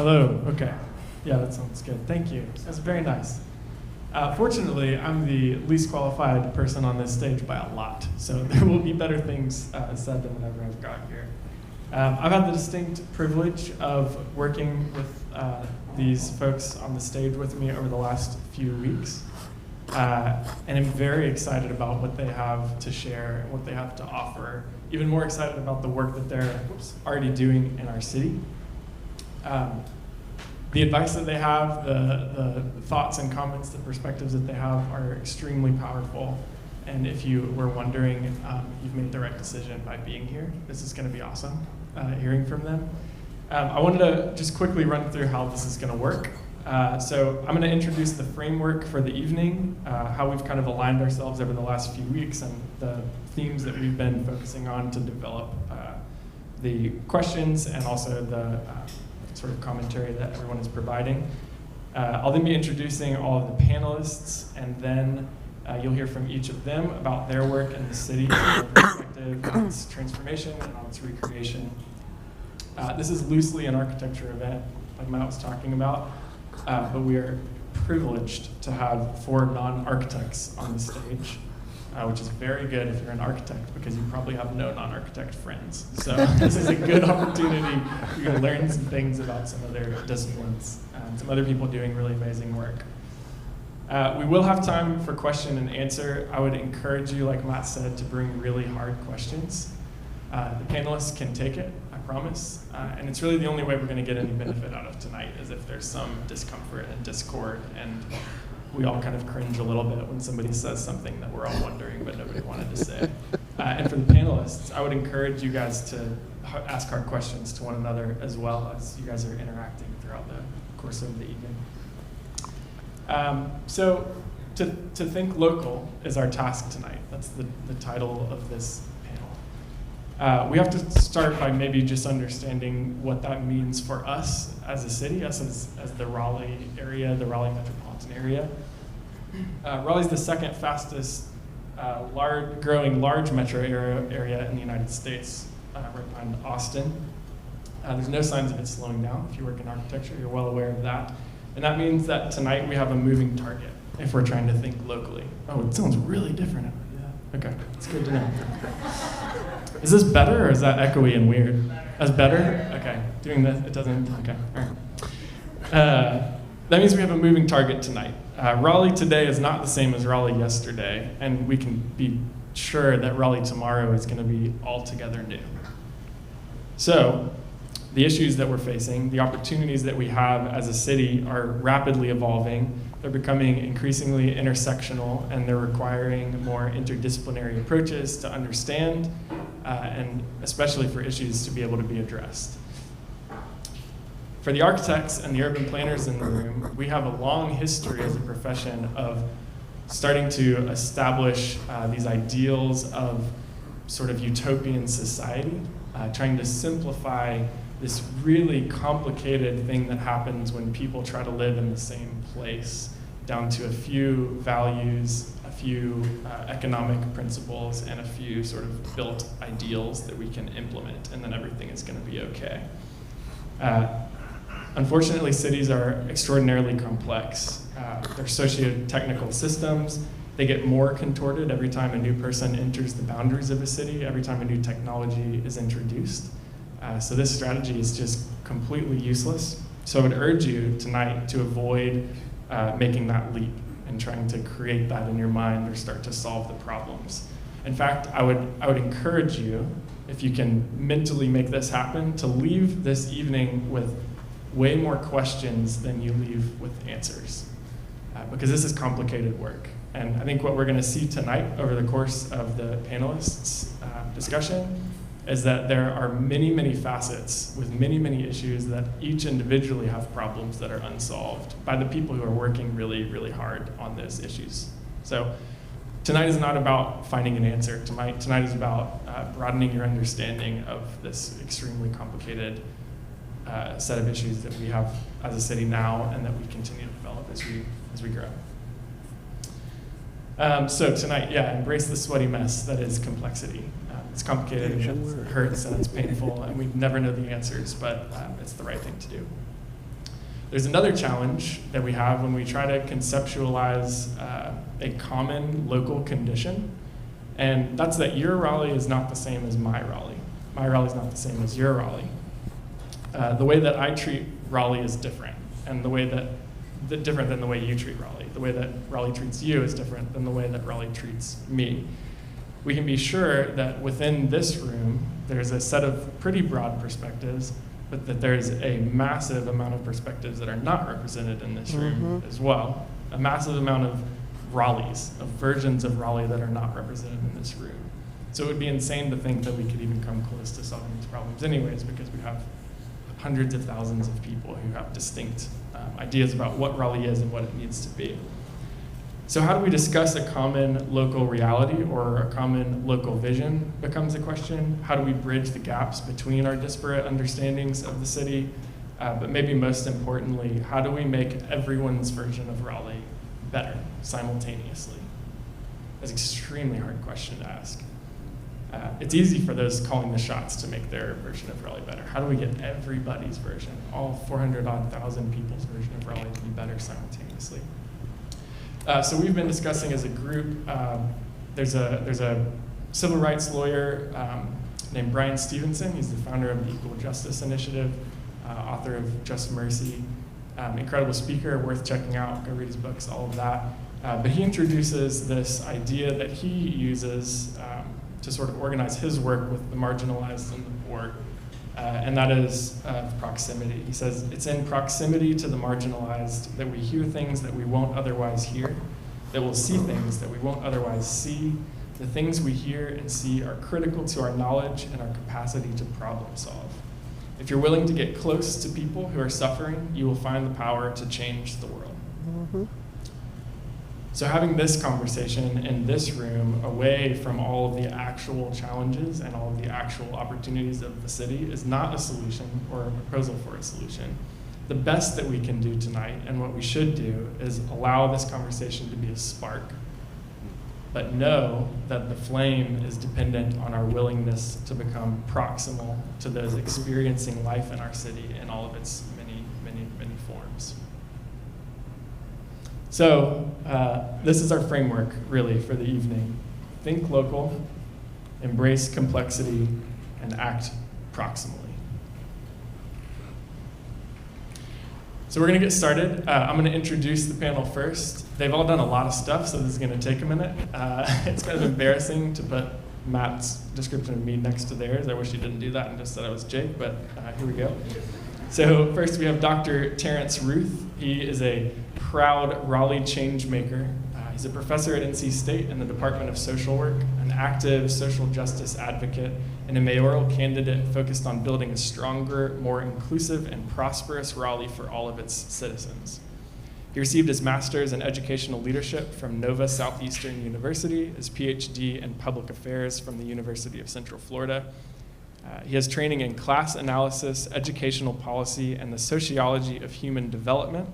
Hello, okay. Yeah, that sounds good. Thank you. That's very nice. Fortunately, I'm the least qualified person on this stage by a lot, so there will be better things said than whenever I've got here. I've had the distinct privilege of working with these folks on the stage with me over the last few weeks, and I'm very excited about what they have to share and what they have to offer. Even more excited about the work that they're already doing in our city. The advice that they have, the thoughts and comments, the perspectives that they have are extremely powerful. And if you were wondering, you've made the right decision by being here. This is going to be awesome, hearing from them. I wanted to just quickly run through how this is going to work. So I'm going to introduce the framework for the evening, how we've kind of aligned ourselves over the last few weeks, and the themes that we've been focusing on to develop the questions and also the sort of commentary that everyone is providing. I'll then be introducing all of the panelists, and then you'll hear from each of them about their work in the city, their perspective on its transformation and on its recreation. This is loosely an architecture event, like Matt was talking about, but we are privileged to have 4 non-architects on the stage, which is very good if you're an architect, because you probably have no non-architect friends. So this is a good opportunity. You can learn some things about some other disciplines, some other people doing really amazing work. We will have time for question and answer. I would encourage you, like Matt said, to bring really hard questions. The panelists can take it, I promise. And it's really the only way we're going to get any benefit out of tonight, is if there's some discomfort and discord, and we all kind of cringe a little bit when somebody says something that we're all wondering but nobody wanted to say. And for the panelists, I would encourage you guys to ask hard questions to one another as well as you guys are interacting throughout the course of the evening. So to think local is our task tonight. That's the title of this panel. We have to start by maybe just understanding what that means for us as a city, us as the Raleigh area, the Raleigh Metropolitan area. Raleigh's the second fastest growing large metro area in the United States, right behind Austin. There's no signs of it slowing down. If you work in architecture, you're well aware of that. And that means that tonight we have a moving target if we're trying to think locally. Oh, it sounds really different. Yeah. Okay, it's good to know. Is this better, or is that echoey and weird? That's better? Okay, doing this, it doesn't, okay, all right. That means we have a moving target tonight. Raleigh today is not the same as Raleigh yesterday, and we can be sure that Raleigh tomorrow is going to be altogether new. So, the issues that we're facing, the opportunities that we have as a city are rapidly evolving. They're becoming increasingly intersectional, and they're requiring more interdisciplinary approaches to understand, and especially for issues to be able to be addressed. For the architects and the urban planners in the room, we have a long history as a profession of starting to establish these ideals of sort of utopian society, trying to simplify this really complicated thing that happens when people try to live in the same place, down to a few values, a few economic principles, and a few sort of built ideals that we can implement, and then everything is going to be okay. Unfortunately, cities are extraordinarily complex. They're socio-technical systems. They get more contorted every time a new person enters the boundaries of a city, every time a new technology is introduced. So this strategy is just completely useless. So I would urge you tonight to avoid making that leap and trying to create that in your mind or start to solve the problems. In fact, I would encourage you, if you can mentally make this happen, to leave this evening with way more questions than you leave with answers, because this is complicated work. And I think what we're going to see tonight over the course of the panelists' discussion is that there are many, many facets with many, many issues that each individually have problems that are unsolved by the people who are working really, really hard on those issues. So tonight is not about finding an answer. Tonight is about broadening your understanding of this extremely complicated set of issues that we have as a city now and that we continue to develop as we grow. So tonight, embrace the sweaty mess that is complexity. It's complicated, and it hurts, and it's painful, and we never know the answers, but it's the right thing to do. There's another challenge that we have when we try to conceptualize a common local condition, and that's that your Raleigh is not the same as my Raleigh. My Raleigh is not the same as your Raleigh. The way that I treat Raleigh is different, and different than the way you treat Raleigh. The way that Raleigh treats you is different than the way that Raleigh treats me. We can be sure that within this room, there's a set of pretty broad perspectives, but that there's a massive amount of perspectives that are not represented in this room as well. A massive amount of Raleighs, of versions of Raleigh that are not represented in this room. So it would be insane to think that we could even come close to solving these problems anyways, because we have hundreds of thousands of people who have distinct ideas about what Raleigh is and what it needs to be. So how do we discuss a common local reality or a common local vision becomes a question. How do we bridge the gaps between our disparate understandings of the city? But maybe most importantly, how do we make everyone's version of Raleigh better simultaneously? That's an extremely hard question to ask. It's easy for those calling the shots to make their version of Raleigh better. How do we get everybody's version, all 400,000 people's version of Raleigh to be better simultaneously? So we've been discussing as a group, there's a civil rights lawyer named Brian Stevenson. He's the founder of the Equal Justice Initiative, author of Just Mercy, incredible speaker, worth checking out, go read his books, all of that. But he introduces this idea that he uses to sort of organize his work with the marginalized and the poor, and that is proximity. He says, it's in proximity to the marginalized that we hear things that we won't otherwise hear, that we'll see things that we won't otherwise see. The things we hear and see are critical to our knowledge and our capacity to problem solve. If you're willing to get close to people who are suffering, you will find the power to change the world. So having this conversation in this room, away from all of the actual challenges and all of the actual opportunities of the city, is not a solution or a proposal for a solution. The best that we can do tonight, and what we should do, is allow this conversation to be a spark, but know that the flame is dependent on our willingness to become proximal to those experiencing life in our city in all of its many, many, many forms. So this is our framework, really, for the evening. Think local, embrace complexity, and act proximally. So we're going to get started. I'm going to introduce the panel first. They've all done a lot of stuff, so this is going to take a minute. It's kind of embarrassing to put Matt's description of me next to theirs. I wish he didn't do that and just said I was Jake, but here we go. So first we have Dr. Terrence Ruth. He is a proud Raleigh change maker. He's a professor at NC State in the Department of Social Work, an active social justice advocate, and a mayoral candidate focused on building a stronger, more inclusive, and prosperous Raleigh for all of its citizens. He received his master's in educational leadership from Nova Southeastern University, his PhD in public affairs from the University of Central Florida. He has training in class analysis, educational policy, and the sociology of human development,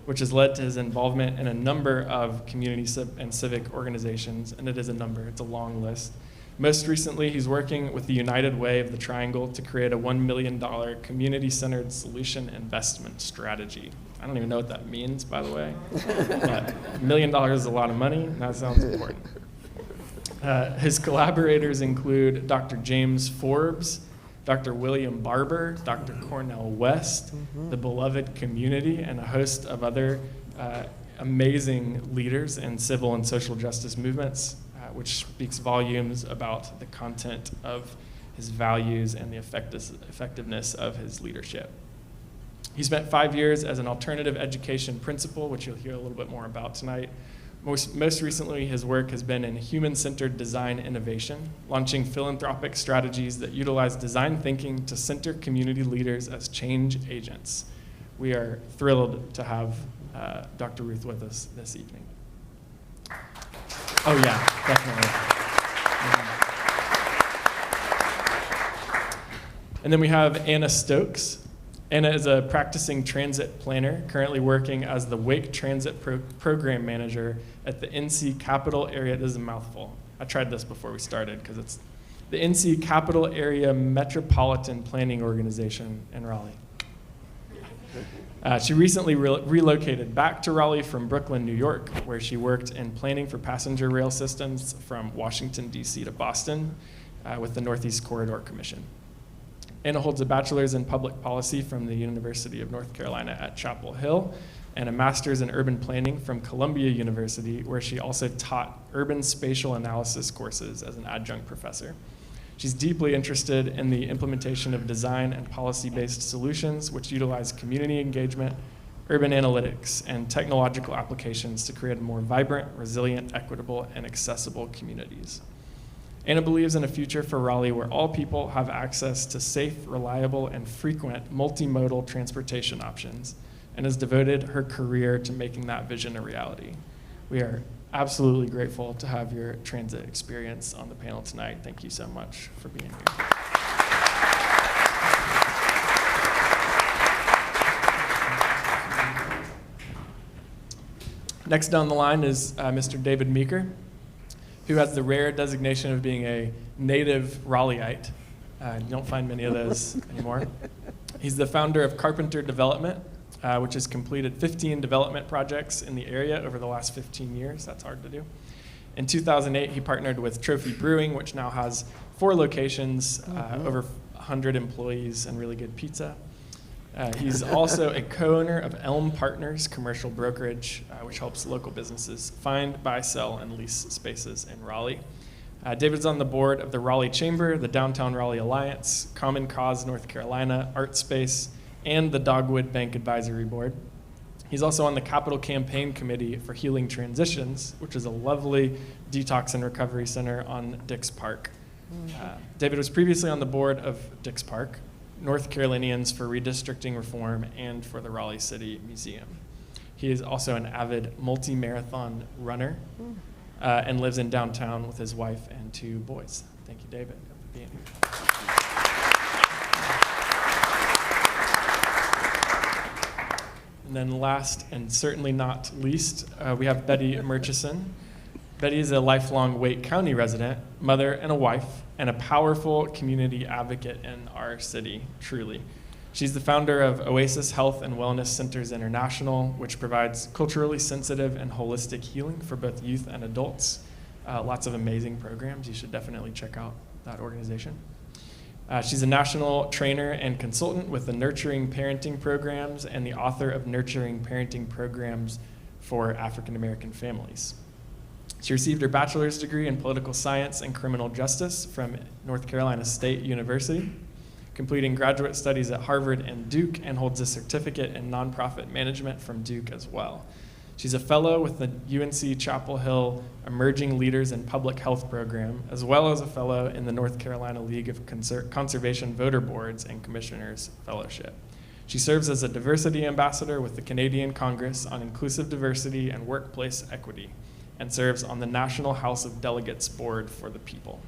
which has led to his involvement in a number of community and civic organizations, and it is a number, it's a long list. Most recently, he's working with the United Way of the Triangle to create a $1 million community-centered solution investment strategy. I don't even know what that means, by the way, but $1 million is a lot of money, and that sounds important. His collaborators include Dr. James Forbes, Dr. William Barber, Dr. Cornell West, the Beloved Community, and a host of other amazing leaders in civil and social justice movements, which speaks volumes about the content of his values and the effectiveness of his leadership. He spent 5 years as an alternative education principal, which you'll hear a little bit more about tonight. Most recently, his work has been in human-centered design innovation, launching philanthropic strategies that utilize design thinking to center community leaders as change agents. We are thrilled to have Dr. Ruth with us this evening. Oh yeah, definitely. And then we have Anna Stokes. Anna is a practicing transit planner, currently working as the Wake Transit Program Manager at the NC Capital Area. This is a mouthful. I tried this before we started because it's the NC Capital Area Metropolitan Planning Organization in Raleigh. She recently relocated back to Raleigh from Brooklyn, New York, where she worked in planning for passenger rail systems from Washington, D.C. to Boston with the Northeast Corridor Commission. Anna holds a bachelor's in public policy from the University of North Carolina at Chapel Hill and a master's in urban planning from Columbia University, where she also taught urban spatial analysis courses as an adjunct professor. She's deeply interested in the implementation of design and policy-based solutions which utilize community engagement, urban analytics, and technological applications to create more vibrant, resilient, equitable, and accessible communities. Anna believes in a future for Raleigh where all people have access to safe, reliable, and frequent multimodal transportation options, and has devoted her career to making that vision a reality. We are absolutely grateful to have your transit experience on the panel tonight. Thank you so much for being here. Next down the line is Mr. David Meeker, who has the rare designation of being a native Raleighite. You don't find many of those anymore. He's the founder of Carpenter Development, which has completed 15 development projects in the area over the last 15 years. That's hard to do. In 2008, he partnered with Trophy Brewing, which now has 4 locations, over 100 employees, and really good pizza. He's also a co-owner of Elm Partners Commercial Brokerage, which helps local businesses find, buy, sell, and lease spaces in Raleigh. David's on the board of the Raleigh Chamber, the Downtown Raleigh Alliance, Common Cause North Carolina, Art Space, and the Dogwood Bank Advisory Board. He's also on the Capital Campaign Committee for Healing Transitions, which is a lovely detox and recovery center on Dix Park. David was previously on the board of Dix Park, North Carolinians for Redistricting Reform, and for the Raleigh City Museum. He is also an avid multi-marathon runner and lives in downtown with his wife and 2 boys. Thank you, David, for being here. And then last and certainly not least, we have Bettie Murchison. Bettie is a lifelong Wake County resident, mother and a wife, and a powerful community advocate in our city, truly. She's the founder of Oasis Health and Wellness Centers International, which provides culturally sensitive and holistic healing for both youth and adults. Lots of amazing programs. You should definitely check out that organization. She's a national trainer and consultant with the Nurturing Parenting Programs and the author of Nurturing Parenting Programs for African American Families. She received her bachelor's degree in political science and criminal justice from North Carolina State University, completing graduate studies at Harvard and Duke, and holds a certificate in nonprofit management from Duke as well. She's a fellow with the UNC Chapel Hill Emerging Leaders in Public Health program, as well as a fellow in the North Carolina League of Conservation Voter Boards and Commissioners Fellowship. She serves as a diversity ambassador with the Canadian Congress on inclusive diversity and workplace equity, and serves on the National House of Delegates Board for the People.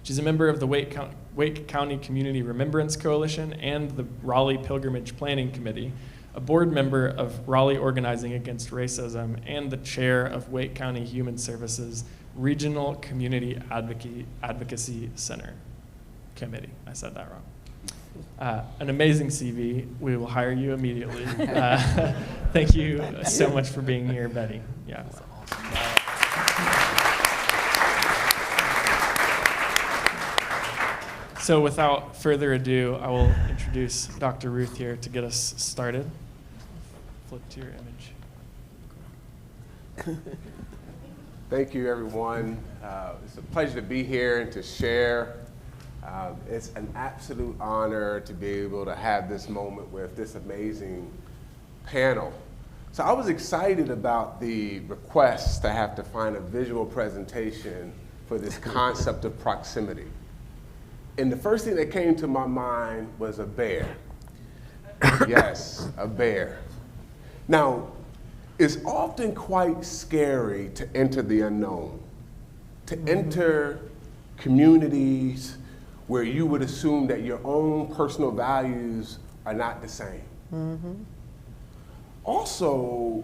She's a member of the Wake County Community Remembrance Coalition and the Raleigh Pilgrimage Planning Committee, a board member of Raleigh Organizing Against Racism, and the chair of Wake County Human Services Regional Community Advocacy Center Committee. I said that wrong. An amazing CV. We will hire you immediately. Thank you so much for being here, Bettie. Yeah. So without further ado, I will introduce Dr. Ruth here to get us started. Flip to your image. Thank you, everyone. It's a pleasure to be here and to share. It's an absolute honor to be able to have this moment with this amazing panel. So I was excited about the request to have to find a visual presentation for this concept of proximity. And the first thing that came to my mind was a bear. Yes, a bear. Now, it's often quite scary to enter the unknown, to enter communities where you would assume that your own personal values are not the same. Also,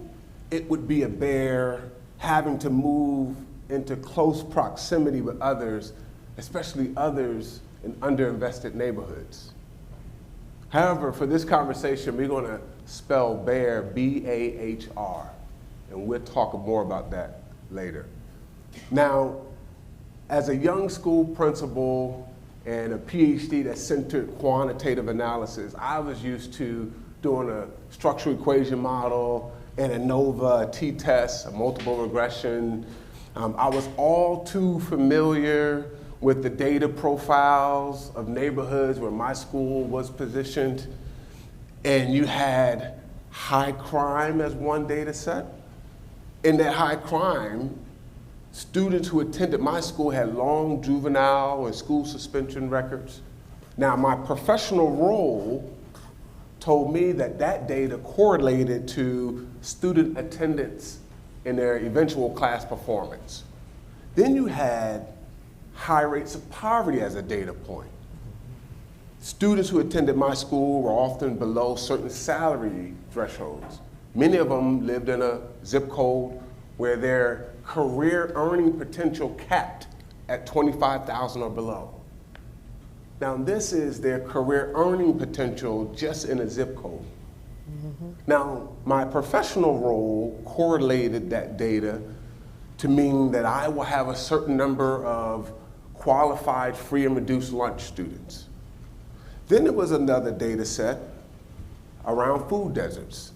it would be a bear having to move into close proximity with others, especially others in underinvested neighborhoods. However, for this conversation, we're going to spell bear, B-A-H-R, and we'll talk more about that later. Now, as a young school principal and a PhD that centered quantitative analysis, I was used to doing a structural equation model, and ANOVA, a t-test, a multiple regression. I was all too familiar with the data profiles of neighborhoods where my school was positioned. And you had high crime as one data set. In that high crime, students who attended my school had long juvenile and school suspension records. Now, my professional role told me that that data correlated to student attendance and their eventual class performance. Then you had high rates of poverty as a data point. Students who attended my school were often below certain salary thresholds. Many of them lived in a zip code where their career earning potential capped at $25,000 or below. Now, this is their career earning potential just in a zip code. Now, my professional role correlated that data to mean that I will have a certain number of qualified free and reduced lunch students. Then there was another data set around food deserts.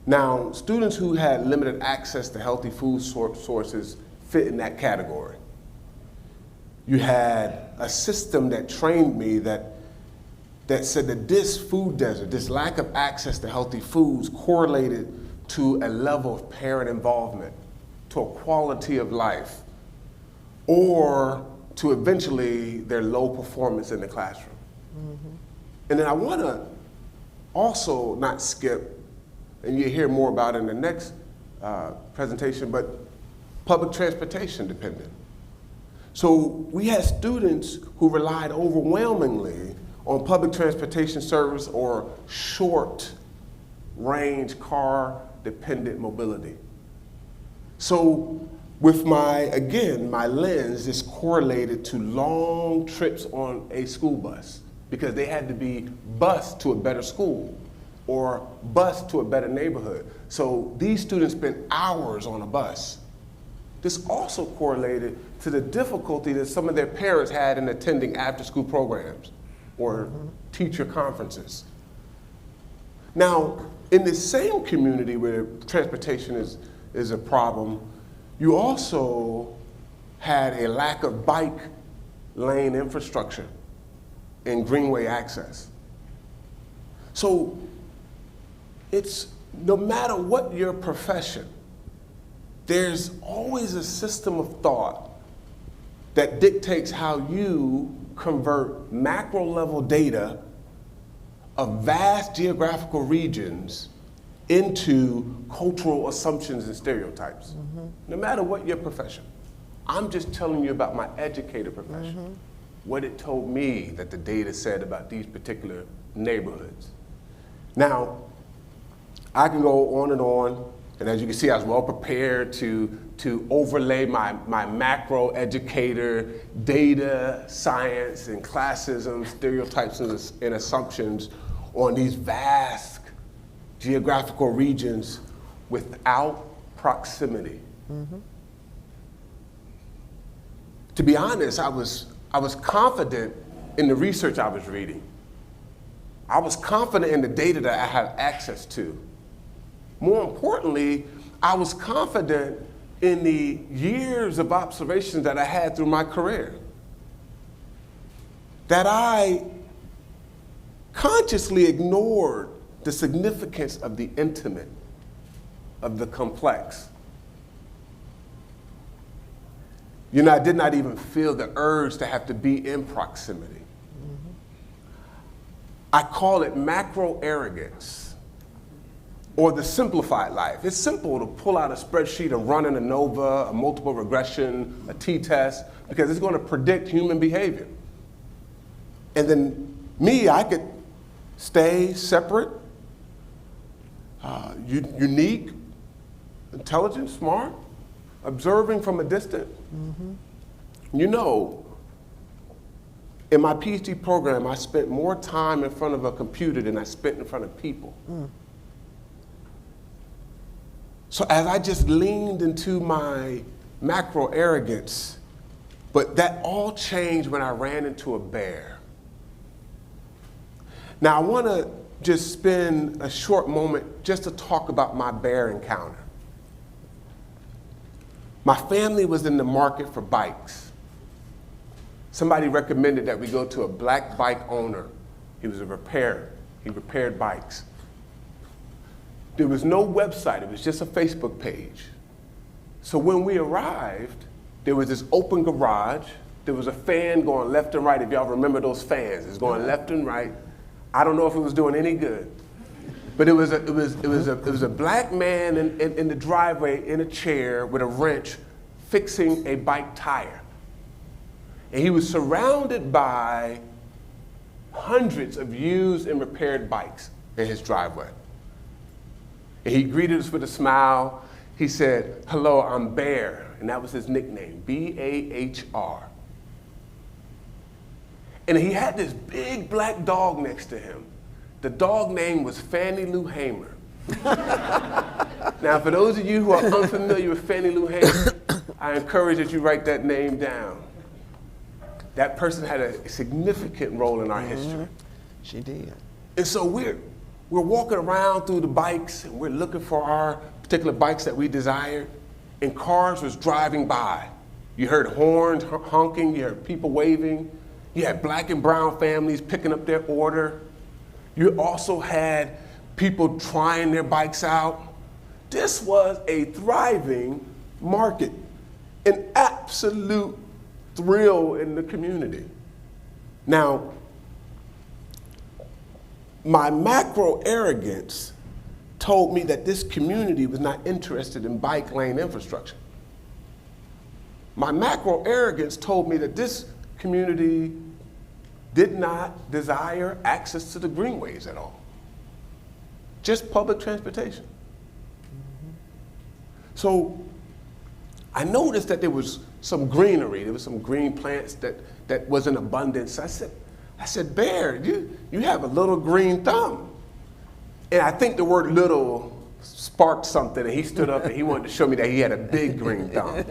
Now, students who had limited access to healthy food sources fit in that category. You had a system that trained me that said that this food desert, this lack of access to healthy foods correlated to a level of parent involvement, to a quality of life, or to eventually their low performance in the classroom. And then I want to also not skip, and you'll hear more about it in the next presentation, but public transportation dependent. So we had students who relied overwhelmingly on public transportation service or short range car dependent mobility. So with my lens is correlated to long trips on a school bus because they had to be bused to a better school or bused to a better neighborhood. So these students spent hours on a bus. This also correlated to the difficulty that some of their parents had in attending after-school programs or teacher conferences. Now, in the same community where transportation is a problem, you also had a lack of bike lane infrastructure and greenway access. So it's no matter what your profession, there's always a system of thought that dictates how you convert macro level data of vast geographical regions into cultural assumptions and stereotypes. No matter what your profession. I'm just telling you about my educator profession, what it told me that the data said about these particular neighborhoods. Now, I can go on, and as you can see, I was well prepared to overlay my macro educator data, science, and classism, stereotypes and assumptions on these vast geographical regions without proximity. To be honest, I was confident in the research I was reading. I was confident in the data that I had access to. More importantly, I was confident in the years of observations that I had through my career. That I consciously ignored the significance of the intimate, of the complex. You know, I did not even feel the urge to have to be in proximity. I call it macro arrogance, or the simplified life. It's simple to pull out a spreadsheet and run an ANOVA, a multiple regression, a t-test, because it's going to predict human behavior. And then me, I could stay separate, unique, intelligent, smart, observing from a distance. You know, In my PhD program, I spent more time in front of a computer than I spent in front of people. So as I just leaned into my macro arrogance, but that all changed when I ran into a bear. Now I want to just spend a short moment just to talk about my bear encounter. My family was in the market for bikes. Somebody recommended that we go to a black bike owner. He was a repairer. He repaired bikes. There was no website. It was just a Facebook page. So when we arrived, there was this open garage. There was a fan going left and right. If y'all remember those fans, it's going left and right. I don't know if it was doing any good, but it was a black man in the driveway in a chair with a wrench fixing a bike tire. And he was surrounded by hundreds of used and repaired bikes in his driveway. And he greeted us with a smile. He said, "Hello, I'm Bear," and that was his nickname, B-A-H-R. And he had this big black dog next to him. The dog name was Fannie Lou Hamer. Now, for those of you who are unfamiliar with Fannie Lou Hamer, I encourage that you write that name down. That person had a significant role in our history. She did. And so we're walking around through the bikes, and we're looking for our particular bikes that we desired, and cars was driving by. You heard horns honking, you heard people waving, you had black and brown families picking up their order. You also had people trying their bikes out. This was a thriving market, an absolute thrill in the community. Now, my macro arrogance told me that this community was not interested in bike lane infrastructure. My macro arrogance told me that this community did not desire access to the greenways at all, just public transportation. So I noticed that there was some greenery, there was some green plants that was in abundance. I said, Bear, you have a little green thumb. And I think the word little sparked something, and he stood up and he wanted to show me that he had a big green thumb.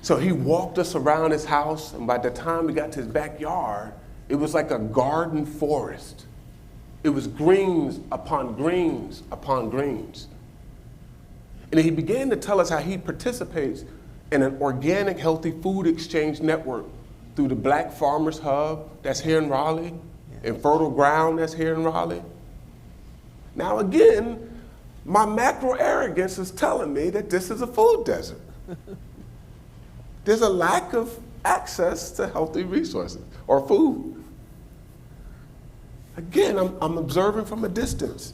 So he walked us around his house, and by the time we got to his backyard, it was like a garden forest. It was greens upon greens upon greens. And he began to tell us how he participates in an organic, healthy food exchange network through the Black Farmers Hub that's here in Raleigh, and Fertile Ground that's here in Raleigh. Now again, my macro arrogance is telling me that this is a food desert. There's a lack of access to healthy resources or food. Again, I'm observing from a distance.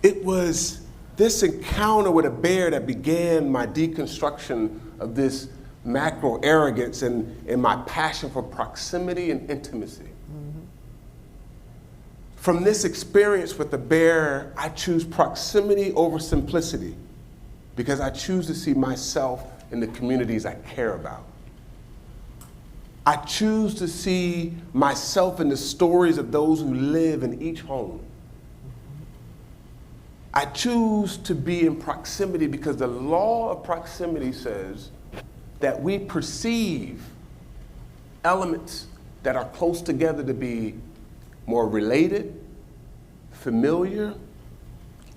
It was this encounter with a bear that began my deconstruction of this macro arrogance and my passion for proximity and intimacy. Mm-hmm. From this experience with the bear, I choose proximity over simplicity because I choose to see myself in the communities I care about. I choose to see myself in the stories of those who live in each home. I choose to be in proximity because the law of proximity says that we perceive elements that are close together to be more related, familiar,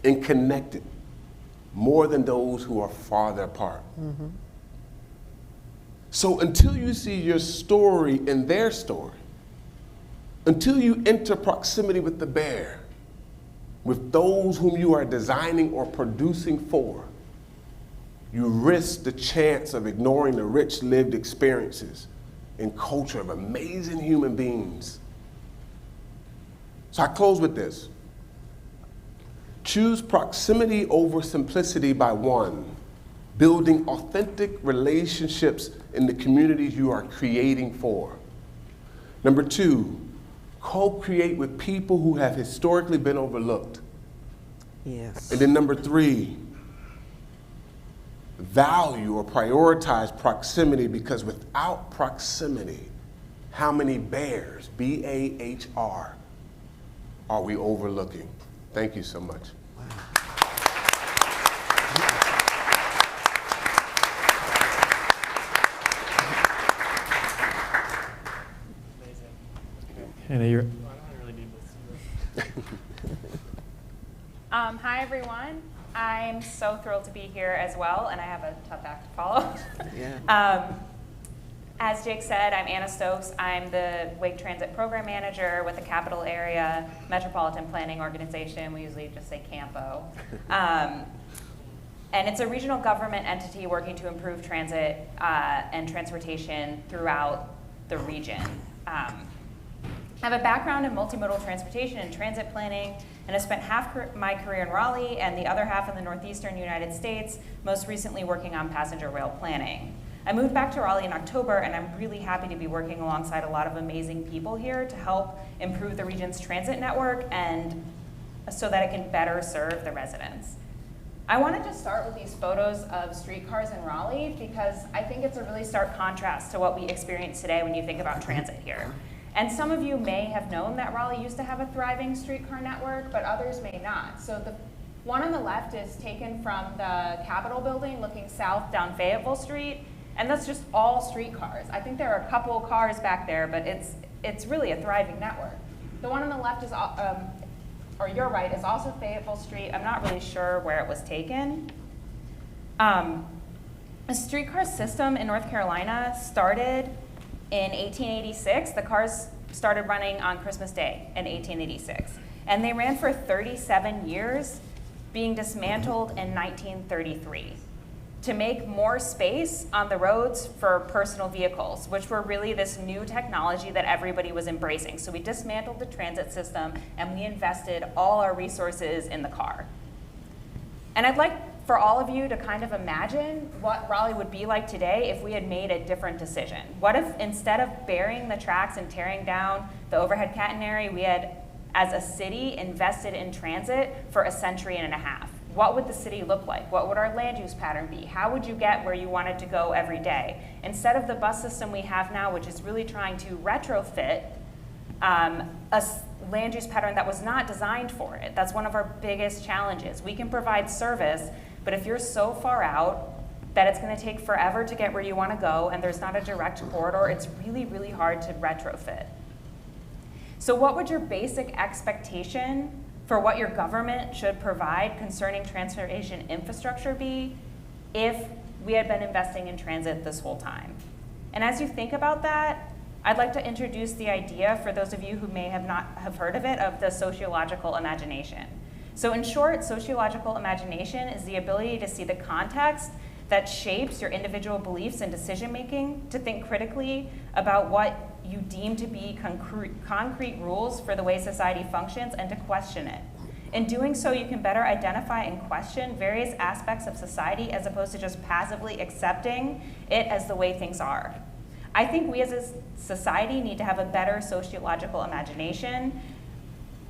and connected, more than those who are farther apart. Mm-hmm. So until you see your story in their story, until you enter proximity with the bear, with those whom you are designing or producing for, you risk the chance of ignoring the rich lived experiences and culture of amazing human beings. So I close with this. Choose proximity over simplicity by one, building authentic relationships in the communities you are creating for. Number two, co-create with people who have historically been overlooked. Yes. And then number three, value or prioritize proximity because without proximity, How many bears, B-A-H-R, are we overlooking? Thank you so much. Hannah, you're. Hi, everyone. I'm so thrilled to be here as well, and I have a tough act to follow. Yeah. As Jake said, I'm Anna Stokes. I'm the Wake Transit Program Manager with the Capital Area Metropolitan Planning Organization. We usually just say CAMPO. And it's a regional government entity working to improve transit and transportation throughout the region. I have a background in multimodal transportation and transit planning, and I spent half my career in Raleigh and the other half in the northeastern United States, most recently working on passenger rail planning. I moved back to Raleigh in October, and I'm really happy to be working alongside a lot of amazing people here to help improve the region's transit network and so that it can better serve the residents. I wanted to start with these photos of streetcars in Raleigh because I think it's a really stark contrast to what we experience today when you think about transit here. And some of you may have known that Raleigh used to have a thriving streetcar network, but others may not. So the one on the left is taken from the Capitol building looking south down Fayetteville Street, and that's just all streetcars. I think there are a couple cars back there, but it's really a thriving network. The one on the left is, or your right, is also Fayetteville Street. I'm not really sure where it was taken. A streetcar system in North Carolina started in 1886. The cars started running on Christmas Day in 1886. And they ran for 37 years, being dismantled in 1933 to make more space on the roads for personal vehicles, which were really this new technology that everybody was embracing. So we dismantled the transit system and we invested all our resources in the car. And I'd like for all of you to kind of imagine what Raleigh would be like today if we had made a different decision. What if instead of burying the tracks and tearing down the overhead catenary, we had, as a city, invested in transit for a century and a half? What would the city look like? What would our land use pattern be? How would you get where you wanted to go every day? Instead of the bus system we have now, which is really trying to retrofit a land use pattern that was not designed for it. That's one of our biggest challenges. We can provide service, but if you're so far out that it's going to take forever to get where you want to go and there's not a direct corridor, it's really, really hard to retrofit. So what would your basic expectation for what your government should provide concerning transportation infrastructure be if we had been investing in transit this whole time? And as you think about that, I'd like to introduce the idea, for those of you who may not have heard of it, of the sociological imagination. So in short, sociological imagination is the ability to see the context that shapes your individual beliefs and decision-making, to think critically about what you deem to be concrete rules for the way society functions, and to question it. In doing so, you can better identify and question various aspects of society as opposed to just passively accepting it as the way things are. I think we as a society need to have a better sociological imagination,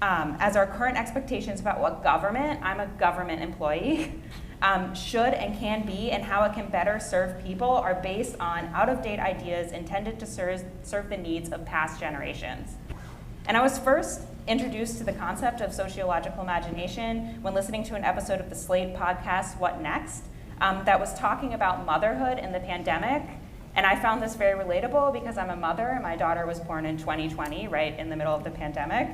as our current expectations about what government, I'm a government employee, should and can be and how it can better serve people are based on out-of-date ideas intended to serve the needs of past generations. And I was first introduced to the concept of sociological imagination when listening to an episode of the Slate podcast, What Next, that was talking about motherhood in the pandemic. And I found this very relatable because I'm a mother and my daughter was born in 2020, right in the middle of the pandemic.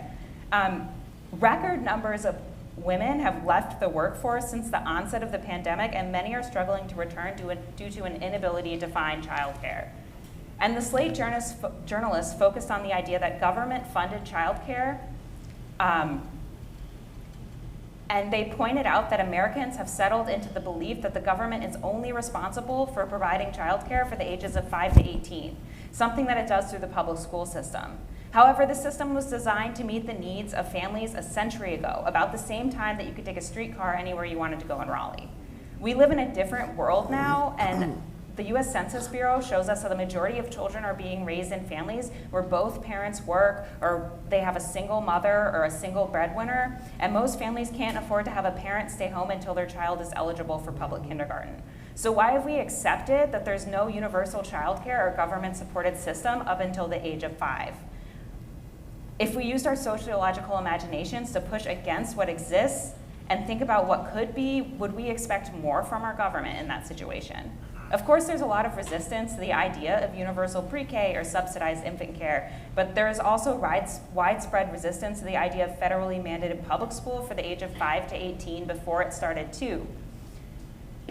Record numbers of women have left the workforce since the onset of the pandemic, and many are struggling to return due to an inability to find childcare. And the Slate journalists focused on the idea that government-funded childcare, and they pointed out that Americans have settled into the belief that the government is only responsible for providing childcare for the ages of 5 to 18, something that it does through the public school system. However, the system was designed to meet the needs of families a century ago, about the same time that you could take a streetcar anywhere you wanted to go in Raleigh. We live in a different world now, and the US Census Bureau shows us that the majority of children are being raised in families where both parents work, or they have a single mother or a single breadwinner, and most families can't afford to have a parent stay home until their child is eligible for public kindergarten. So why have we accepted that there's no universal childcare or government-supported system up until the age of 5? If we used our sociological imaginations to push against what exists and think about what could be, would we expect more from our government in that situation? Of course, there's a lot of resistance to the idea of universal pre-K or subsidized infant care, but there is also widespread resistance to the idea of federally mandated public school for the age of 5 to 18 before it started too.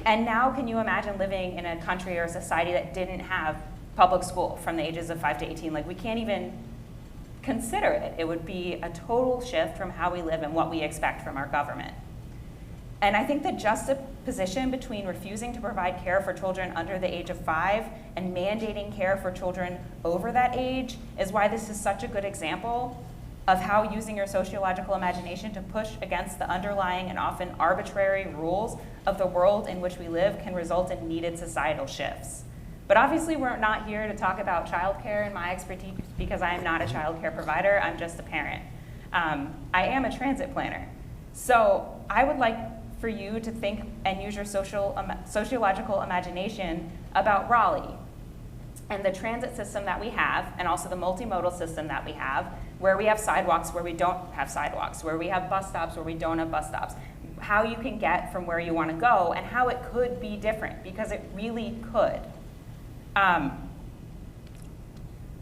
And now can you imagine living in a country or a society that didn't have public school from the ages of 5 to 18? Like, we can't even consider it. It would be a total shift from how we live and what we expect from our government. And I think the juxtaposition between refusing to provide care for children under the age of 5 and mandating care for children over that age is why this is such a good example of how using your sociological imagination to push against the underlying and often arbitrary rules of the world in which we live can result in needed societal shifts. But obviously we're not here to talk about childcare and my expertise because I am not a childcare provider, I'm just a parent. I am a transit planner. So I would like for you to think and use your sociological imagination about Raleigh and the transit system that we have, and also the multimodal system that we have, where we have sidewalks, where we don't have sidewalks, where we have bus stops, where we don't have bus stops, how you can get from where you want to go, and how it could be different, because it really could.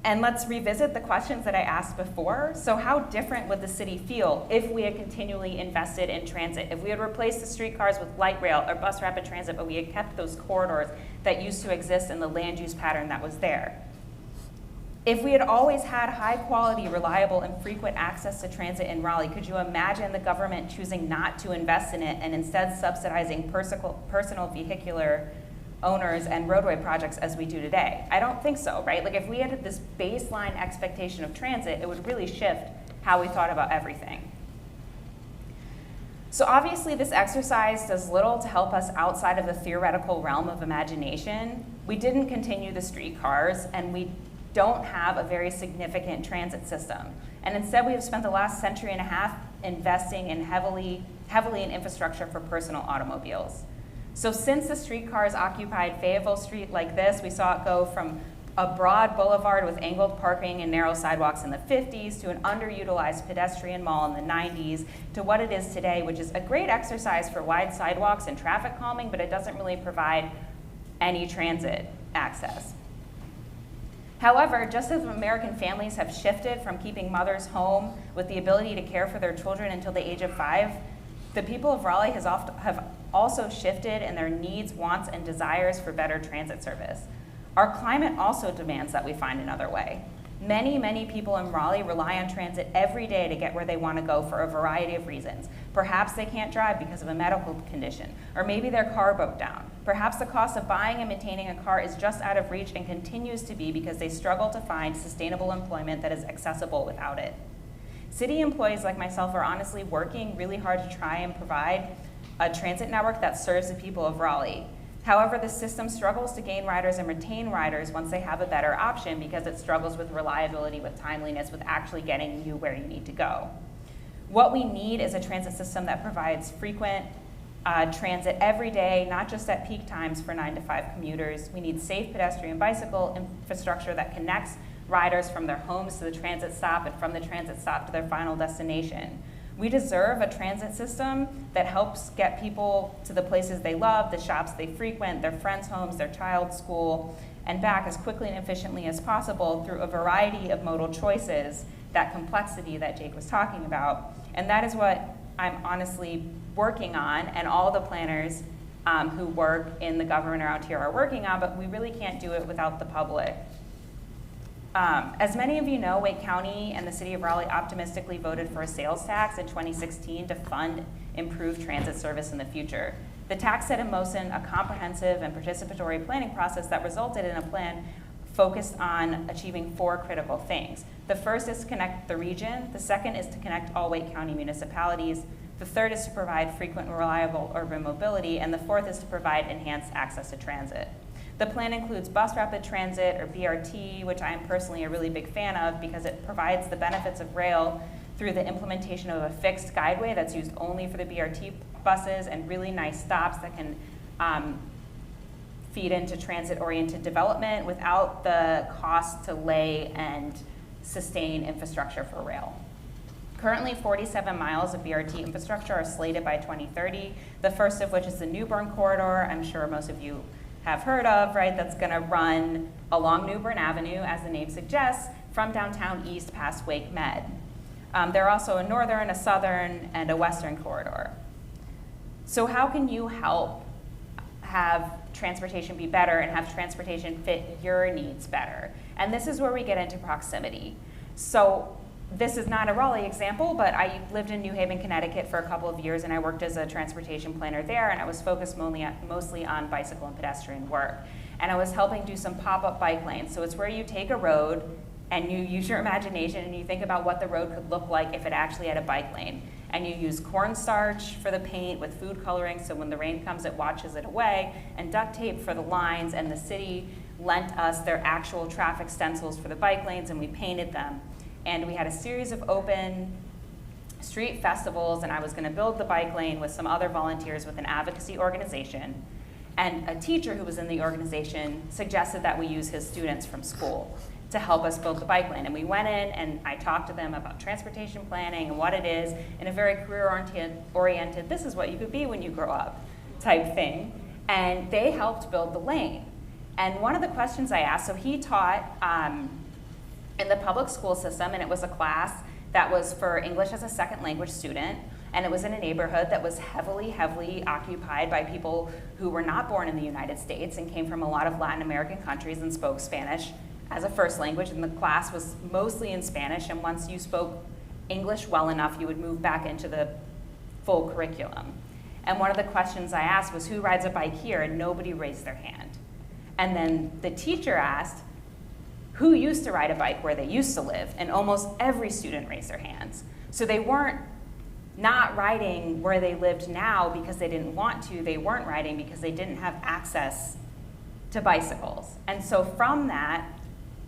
And let's revisit the questions that I asked before. So how different would the city feel if we had continually invested in transit? If we had replaced the streetcars with light rail or bus rapid transit, but we had kept those corridors that used to exist in the land use pattern that was there? If we had always had high quality, reliable, and frequent access to transit in Raleigh, could you imagine the government choosing not to invest in it and instead subsidizing personal vehicular owners and roadway projects as we do today? I don't think so, right? Like, if we had this baseline expectation of transit, it would really shift how we thought about everything. So obviously this exercise does little to help us outside of the theoretical realm of imagination. We didn't continue the streetcars, and we don't have a very significant transit system. And instead we have spent the last century and a half investing in heavily in infrastructure for personal automobiles. So since the streetcars occupied Fayetteville Street like this, we saw it go from a broad boulevard with angled parking and narrow sidewalks in the 50s to an underutilized pedestrian mall in the 90s to what it is today, which is a great exercise for wide sidewalks and traffic calming, but it doesn't really provide any transit access. However, just as American families have shifted from keeping mothers home with the ability to care for their children until the age of 5, the people of Raleigh have also shifted in their needs, wants, and desires for better transit service. Our climate also demands that we find another way. Many, many people in Raleigh rely on transit every day to get where they want to go for a variety of reasons. Perhaps they can't drive because of a medical condition, or maybe their car broke down. Perhaps the cost of buying and maintaining a car is just out of reach and continues to be because they struggle to find sustainable employment that is accessible without it. City employees like myself are honestly working really hard to try and provide a transit network that serves the people of Raleigh. However, the system struggles to gain riders and retain riders once they have a better option because it struggles with reliability, with timeliness, with actually getting you where you need to go. What we need is a transit system that provides frequent transit every day, not just at peak times for 9 to 5 commuters. We need safe pedestrian bicycle infrastructure that connects riders from their homes to the transit stop and from the transit stop to their final destination. We deserve a transit system that helps get people to the places they love, the shops they frequent, their friends' homes, their child's school, and back as quickly and efficiently as possible through a variety of modal choices, that complexity that Jake was talking about. And that is what I'm honestly working on, and all the planners who work in the government around here are working on, but we really can't do it without the public. As many of you know, Wake County and the city of Raleigh optimistically voted for a sales tax in 2016 to fund improved transit service in the future. The tax set in motion a comprehensive and participatory planning process that resulted in a plan focused on achieving 4 critical things. The first is to connect the region. The second is to connect all Wake County municipalities. The third is to provide frequent and reliable urban mobility. And the fourth is to provide enhanced access to transit. The plan includes bus rapid transit, or BRT, which I am personally a really big fan of because it provides the benefits of rail through the implementation of a fixed guideway that's used only for the BRT buses and really nice stops that can feed into transit-oriented development without the cost to lay and sustain infrastructure for rail. Currently, 47 miles of BRT infrastructure are slated by 2030, the first of which is the New Bern corridor, I'm sure most of you have heard of, right? That's gonna run along New Bern Avenue, as the name suggests, from downtown east past Wake Med. There are also a northern, a southern, and a western corridor. So how can you help have transportation be better and have transportation fit your needs better? And this is where we get into proximity. So this is not a Raleigh example, but I lived in New Haven, Connecticut for a couple of years, and I worked as a transportation planner there, and I was focused mostly on bicycle and pedestrian work. And I was helping do some pop-up bike lanes. So it's where you take a road and you use your imagination and you think about what the road could look like if it actually had a bike lane. And you use cornstarch for the paint with food coloring, so when the rain comes, it washes it away, and duct tape for the lines, and the city lent us their actual traffic stencils for the bike lanes, and we painted them. And we had a series of open street festivals, and I was gonna build the bike lane with some other volunteers with an advocacy organization. And a teacher who was in the organization suggested that we use his students from school to help us build the bike lane. And we went in and I talked to them about transportation planning and what it is in a very career-oriented, this is what you could be when you grow up type thing. And they helped build the lane. And one of the questions I asked, so he taught in the public school system, and it was a class that was for English as a second language student, and it was in a neighborhood that was heavily occupied by people who were not born in the United States and came from a lot of Latin American countries and spoke Spanish as a first language, and the class was mostly in Spanish, and once you spoke English well enough, you would move back into the full curriculum. And one of the questions I asked was, who rides a bike here? And nobody raised their hand. And then the teacher asked, who used to ride a bike where they used to live? And almost every student raised their hands. So they weren't not riding where they lived now because they didn't want to, they weren't riding because they didn't have access to bicycles. And so from that,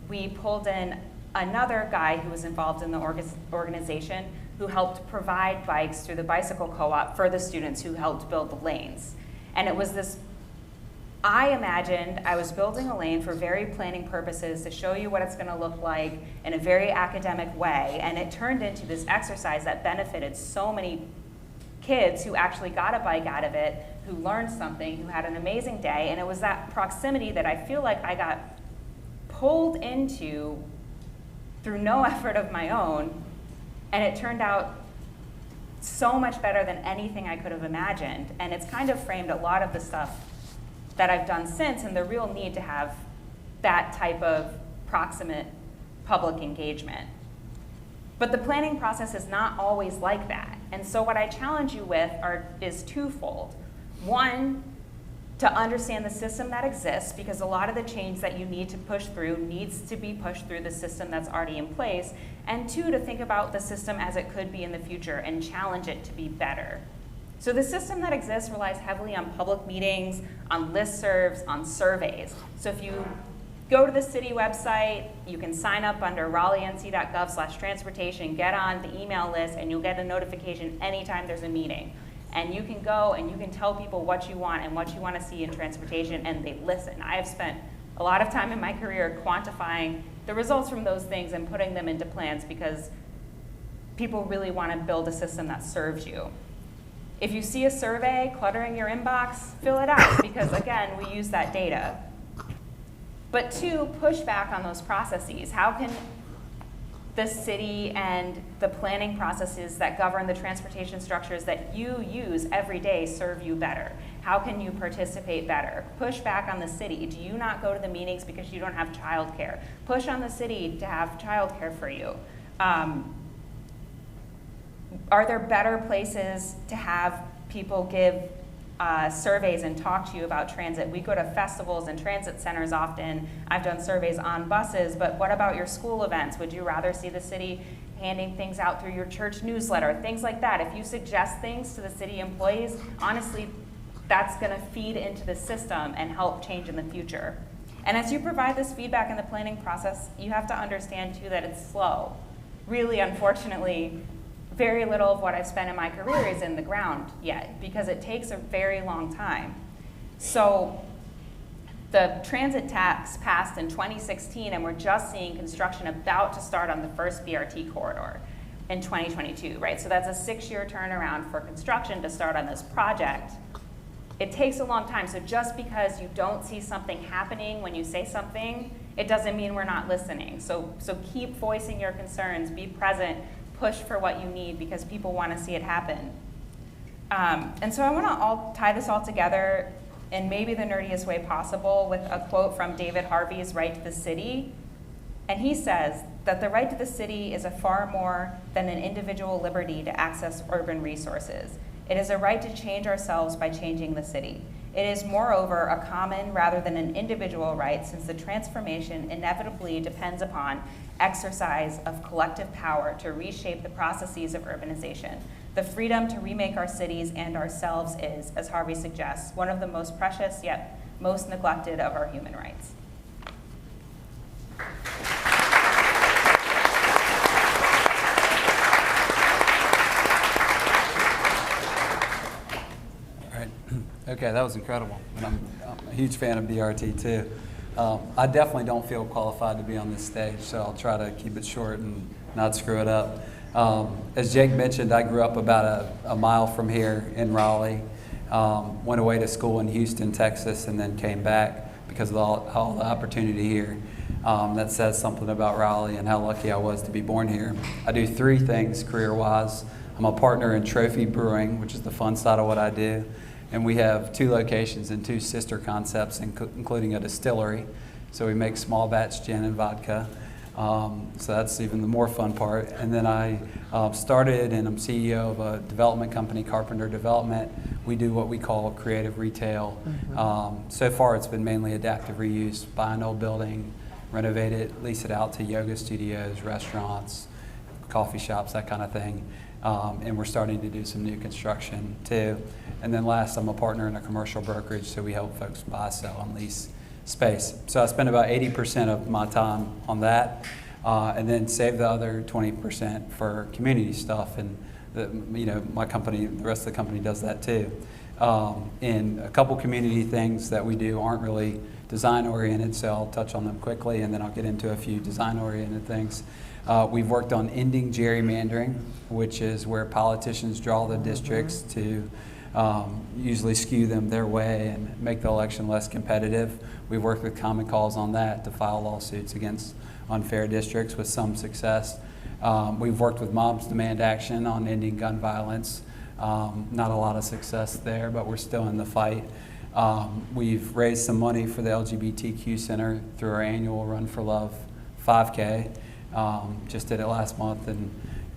we pulled in another guy who was involved in the organization who helped provide bikes through the bicycle co-op for the students who helped build the lanes. And it was this, I imagined I was building a lane for very planning purposes to show you what it's gonna look like in a very academic way, and it turned into this exercise that benefited so many kids who actually got a bike out of it, who learned something, who had an amazing day, and it was that proximity that I feel like I got pulled into through no effort of my own, and it turned out so much better than anything I could have imagined, and it's kind of framed a lot of the stuff that I've done since, and the real need to have that type of proximate public engagement. But the planning process is not always like that, and so what I challenge you with is twofold. One, to understand the system that exists, because a lot of the change that you need to push through needs to be pushed through the system that's already in place, and two, to think about the system as it could be in the future and challenge it to be better. So the system that exists relies heavily on public meetings, on listservs, on surveys. So if you go to the city website, you can sign up under raleighnc.gov/transportation, get on the email list, and you'll get a notification anytime there's a meeting. And you can go and you can tell people what you want and what you want to see in transportation, and they listen. I have spent a lot of time in my career quantifying the results from those things and putting them into plans because people really want to build a system that serves you. If you see a survey cluttering your inbox, fill it out because, again, we use that data. But two, push back on those processes. How can the city and the planning processes that govern the transportation structures that you use every day serve you better? How can you participate better? Push back on the city. Do you not go to the meetings because you don't have childcare? Push on the city to have childcare for you. Are there better places to have people give surveys and talk to you about transit? We go to festivals and transit centers often. I've done surveys on buses, but what about your school events? Would you rather see the city handing things out through your church newsletter? Things like that. If you suggest things to the city employees, honestly, that's gonna feed into the system and help change in the future. And as you provide this feedback in the planning process, you have to understand too that it's slow. Really, unfortunately, very little of what I've spent in my career is in the ground yet because it takes a very long time. So The transit tax passed in 2016, and we're just seeing construction about to start on the first BRT corridor in 2022, right? So that's a 6-year turnaround for construction to start on this project. It takes a long time, so just because you don't see something happening when you say something, it doesn't mean we're not listening. So keep voicing your concerns, be present, push for what you need, because people want to see it happen. And so I want to tie this all together in maybe the nerdiest way possible with a quote from David Harvey's Right to the City. And he says that the right to the city is a far more than an individual liberty to access urban resources. It is a right to change ourselves by changing the city. It is, moreover, a common rather than an individual right, since the transformation inevitably depends upon exercise of collective power to reshape the processes of urbanization. The freedom to remake our cities and ourselves is, as Harvey suggests, one of the most precious yet most neglected of our human rights. Okay, that was incredible. And I'm a huge fan of BRT too. I definitely don't feel qualified to be on this stage, so I'll try to keep it short and not screw it up. As Jake mentioned, I grew up about a mile from here in Raleigh, went away to school in Houston, Texas, and then came back because of all the opportunity here. That says something about Raleigh and how lucky I was to be born here. I do 3 things career-wise. I'm a partner in Trophy Brewing, which is the fun side of what I do. And we have 2 locations and 2 sister concepts, including a distillery. So we make small batch gin and vodka. So that's even the more fun part. And then I started and I'm CEO of a development company, Carpenter Development. We do what we call creative retail. So far it's been mainly adaptive reuse, buy an old building, renovate it, lease it out to yoga studios, restaurants, coffee shops, that kind of thing. And we're starting to do some new construction too. And then last, I'm a partner in a commercial brokerage, so we help folks buy, sell, and lease space. So I spend about 80% of my time on that, and then save the other 20% for community stuff. And my company, the rest of the company does that too. And a couple community things that we do aren't really design oriented, so I'll touch on them quickly, and then I'll get into a few design oriented things. We've worked on ending gerrymandering, which is where politicians draw the districts to usually skew them their way and make the election less competitive. We've worked with Common Cause on that to file lawsuits against unfair districts with some success. We've worked with Moms Demand Action on ending gun violence. Not a lot of success there, but we're still in the fight. We've raised some money for the LGBTQ Center through our annual Run for Love 5K. Just did it last month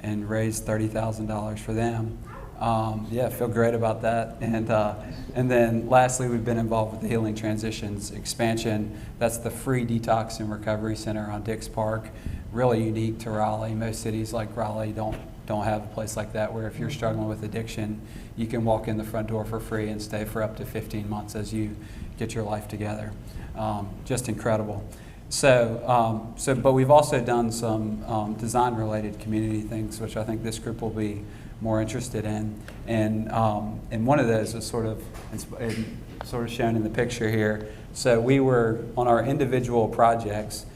and raised $30,000 for them. Feel great about that. And then lastly, we've been involved with the Healing Transitions expansion. That's the free detox and recovery center on Dix Park. Really unique to Raleigh. Most cities like Raleigh don't have a place like that, where if you're struggling with addiction, you can walk in the front door for free and stay for up to 15 months as you get your life together. Just incredible. But we've also done some design-related community things, which I think this group will be more interested in. And one of those is sort of shown in the picture here. So we were on our individual projects.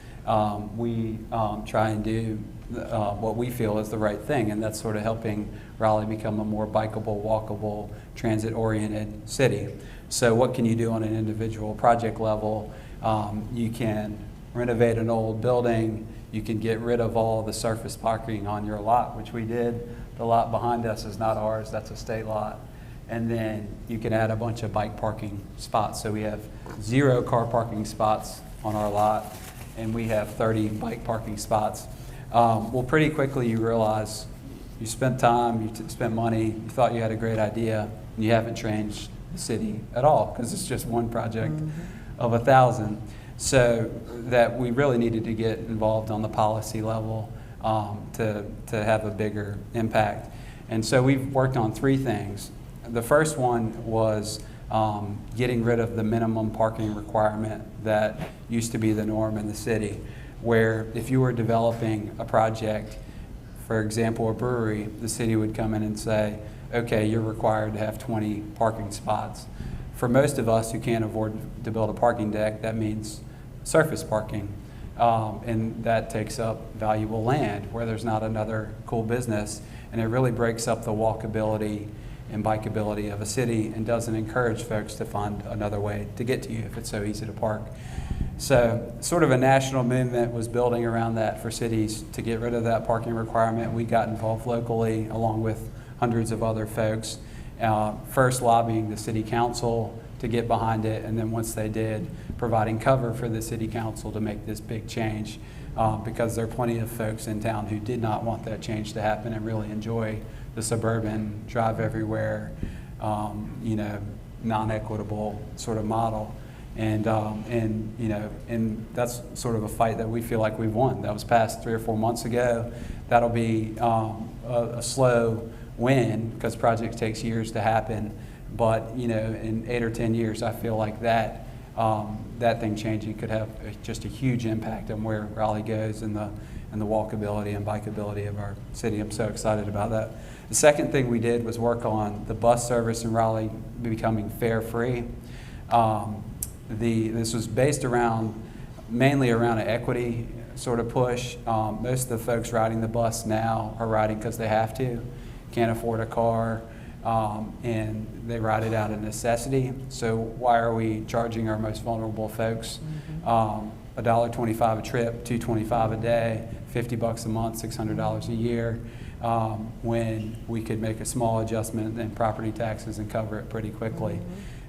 We try and do what we feel is the right thing, and that's sort of helping Raleigh become a more bikeable, walkable, transit-oriented city. So what can you do on an individual project level? You can renovate an old building. You can get rid of all the surface parking on your lot, which we did. The lot behind us is not ours, that's a state lot. And then you can add a bunch of bike parking spots. So we have 0 car parking spots on our lot, and we have 30 bike parking spots. Well, pretty quickly you realize you spent time, you spent money, you thought you had a great idea, and you haven't changed the city at all, because it's just one project of 1,000. So that we really needed to get involved on the policy level to have a bigger impact. And so we've worked on 3 things. The first one was getting rid of the minimum parking requirement that used to be the norm in the city, where if you were developing a project, for example, a brewery, the city would come in and say, okay, you're required to have 20 parking spots. For most of us who can't afford to build a parking deck, that means surface parking. And that takes up valuable land where there's not another cool business. And it really breaks up the walkability and bikeability of a city and doesn't encourage folks to find another way to get to you if it's so easy to park. So sort of a national movement was building around that for cities to get rid of that parking requirement. We got involved locally along with hundreds of other folks, first lobbying the city council to get behind it, and then once they did, providing cover for the city council to make this big change, because there are plenty of folks in town who did not want that change to happen and really enjoy the suburban drive everywhere, non-equitable sort of model. And that's sort of a fight that we feel like we've won. That was passed 3 or 4 months ago. That'll be a slow win because project takes years to happen. But in 8 or 10 years, I feel like that thing changing could have just a huge impact on where Raleigh goes and the walkability and bikeability of our city. I'm so excited about that. The second thing we did was work on the bus service in Raleigh becoming fare free. This was based mainly around an equity sort of push. Most of the folks riding the bus now are riding because they have to, can't afford a car, and they ride it out of necessity. So why are we charging our most vulnerable folks $1.25 a trip, $2.25 a day, $50 a month, $600 a year, when we could make a small adjustment in property taxes and cover it pretty quickly?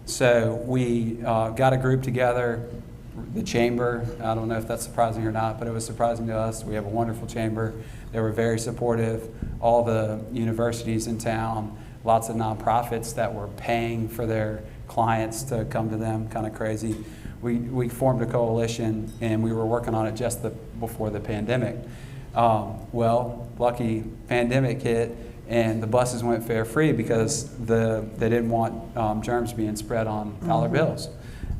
So we got a group together, the chamber. I don't know if that's surprising or not, but it was surprising to us. We have a wonderful chamber. They were very supportive. All the universities in town, lots of nonprofits that were paying for their clients to come to them, kind of crazy. We formed a coalition, and we were working on it just before the pandemic. Lucky pandemic hit, and the buses went fare free because they didn't want germs being spread on dollar bills.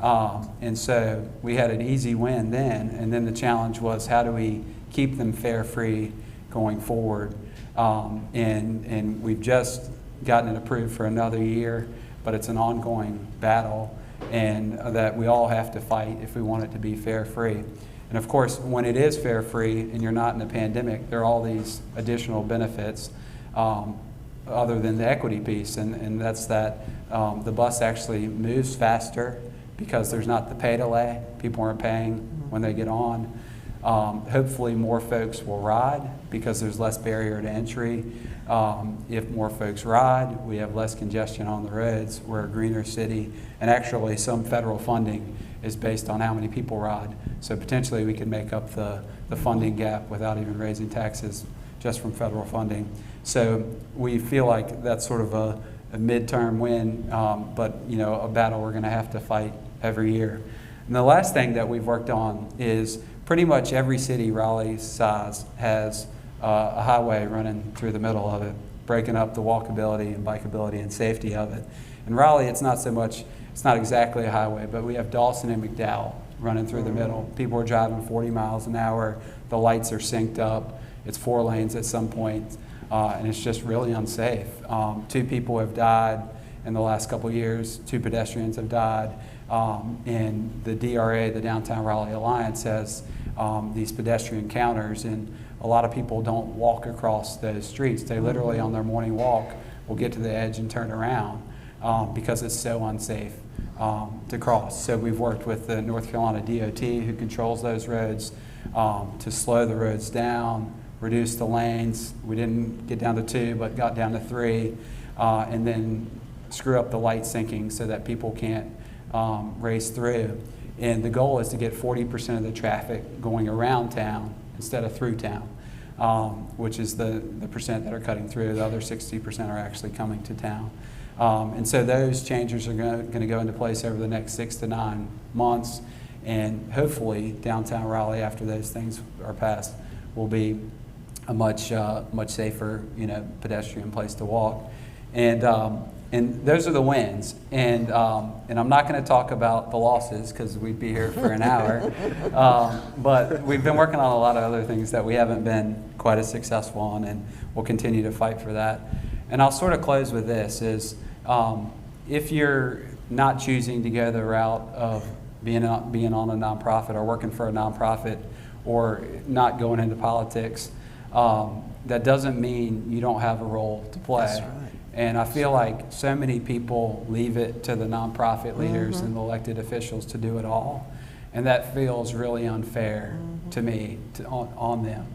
And so we had an easy win then, and then the challenge was how do we keep them fare free going forward? And we've just gotten it approved for another year, but it's an ongoing battle, and that we all have to fight if we want it to be fare free. And of course, when it is fare free and you're not in a pandemic, there are all these additional benefits other than the equity piece, and that's that the bus actually moves faster because there's not the pay delay. People aren't paying when they get on. Hopefully more folks will ride because there's less barrier to entry. If more folks ride, we have less congestion on the roads. We're a greener city, and actually some federal funding is based on how many people ride. So potentially we could make up the funding gap without even raising taxes just from federal funding. So we feel like that's sort of a midterm win, but a battle we're going to have to fight every year. And the last thing that we've worked on is pretty much every city Raleigh's size has a highway running through the middle of it, breaking up the walkability and bikeability and safety of it. In Raleigh, it's not exactly a highway, but we have Dawson and McDowell running through the middle. People are driving 40 miles an hour. The lights are synced up. It's 4 lanes at some point, and it's just really unsafe. 2 people have died in the last couple of years. 2 pedestrians have died. And the DRA, the Downtown Raleigh Alliance, has these pedestrian counters, and a lot of people don't walk across those streets. They literally, on their morning walk, will get to the edge and turn around because it's so unsafe to cross. So we've worked with the North Carolina DOT, who controls those roads, to slow the roads down, reduce the lanes. We didn't get down to 2, but got down to 3, and then screw up the light syncing so that people can't race through. And the goal is to get 40% of the traffic going around town instead of through town, which is the percent that are cutting through. The other 60% are actually coming to town. And so those changes are going to go into place over the next 6 to 9 months, and hopefully downtown Raleigh, after those things are passed, will be a much safer, pedestrian place to walk. And those are the wins. And I'm not going to talk about the losses because we'd be here for an hour. But we've been working on a lot of other things that we haven't been quite as successful on, and we'll continue to fight for that. And I'll sort of close with this: is if you're not choosing to go the route of being on a nonprofit or working for a nonprofit or not going into politics, that doesn't mean you don't have a role to play. That's right. And I feel like so many people leave it to the nonprofit leaders and the elected officials to do it all. And that feels really unfair to me, on them.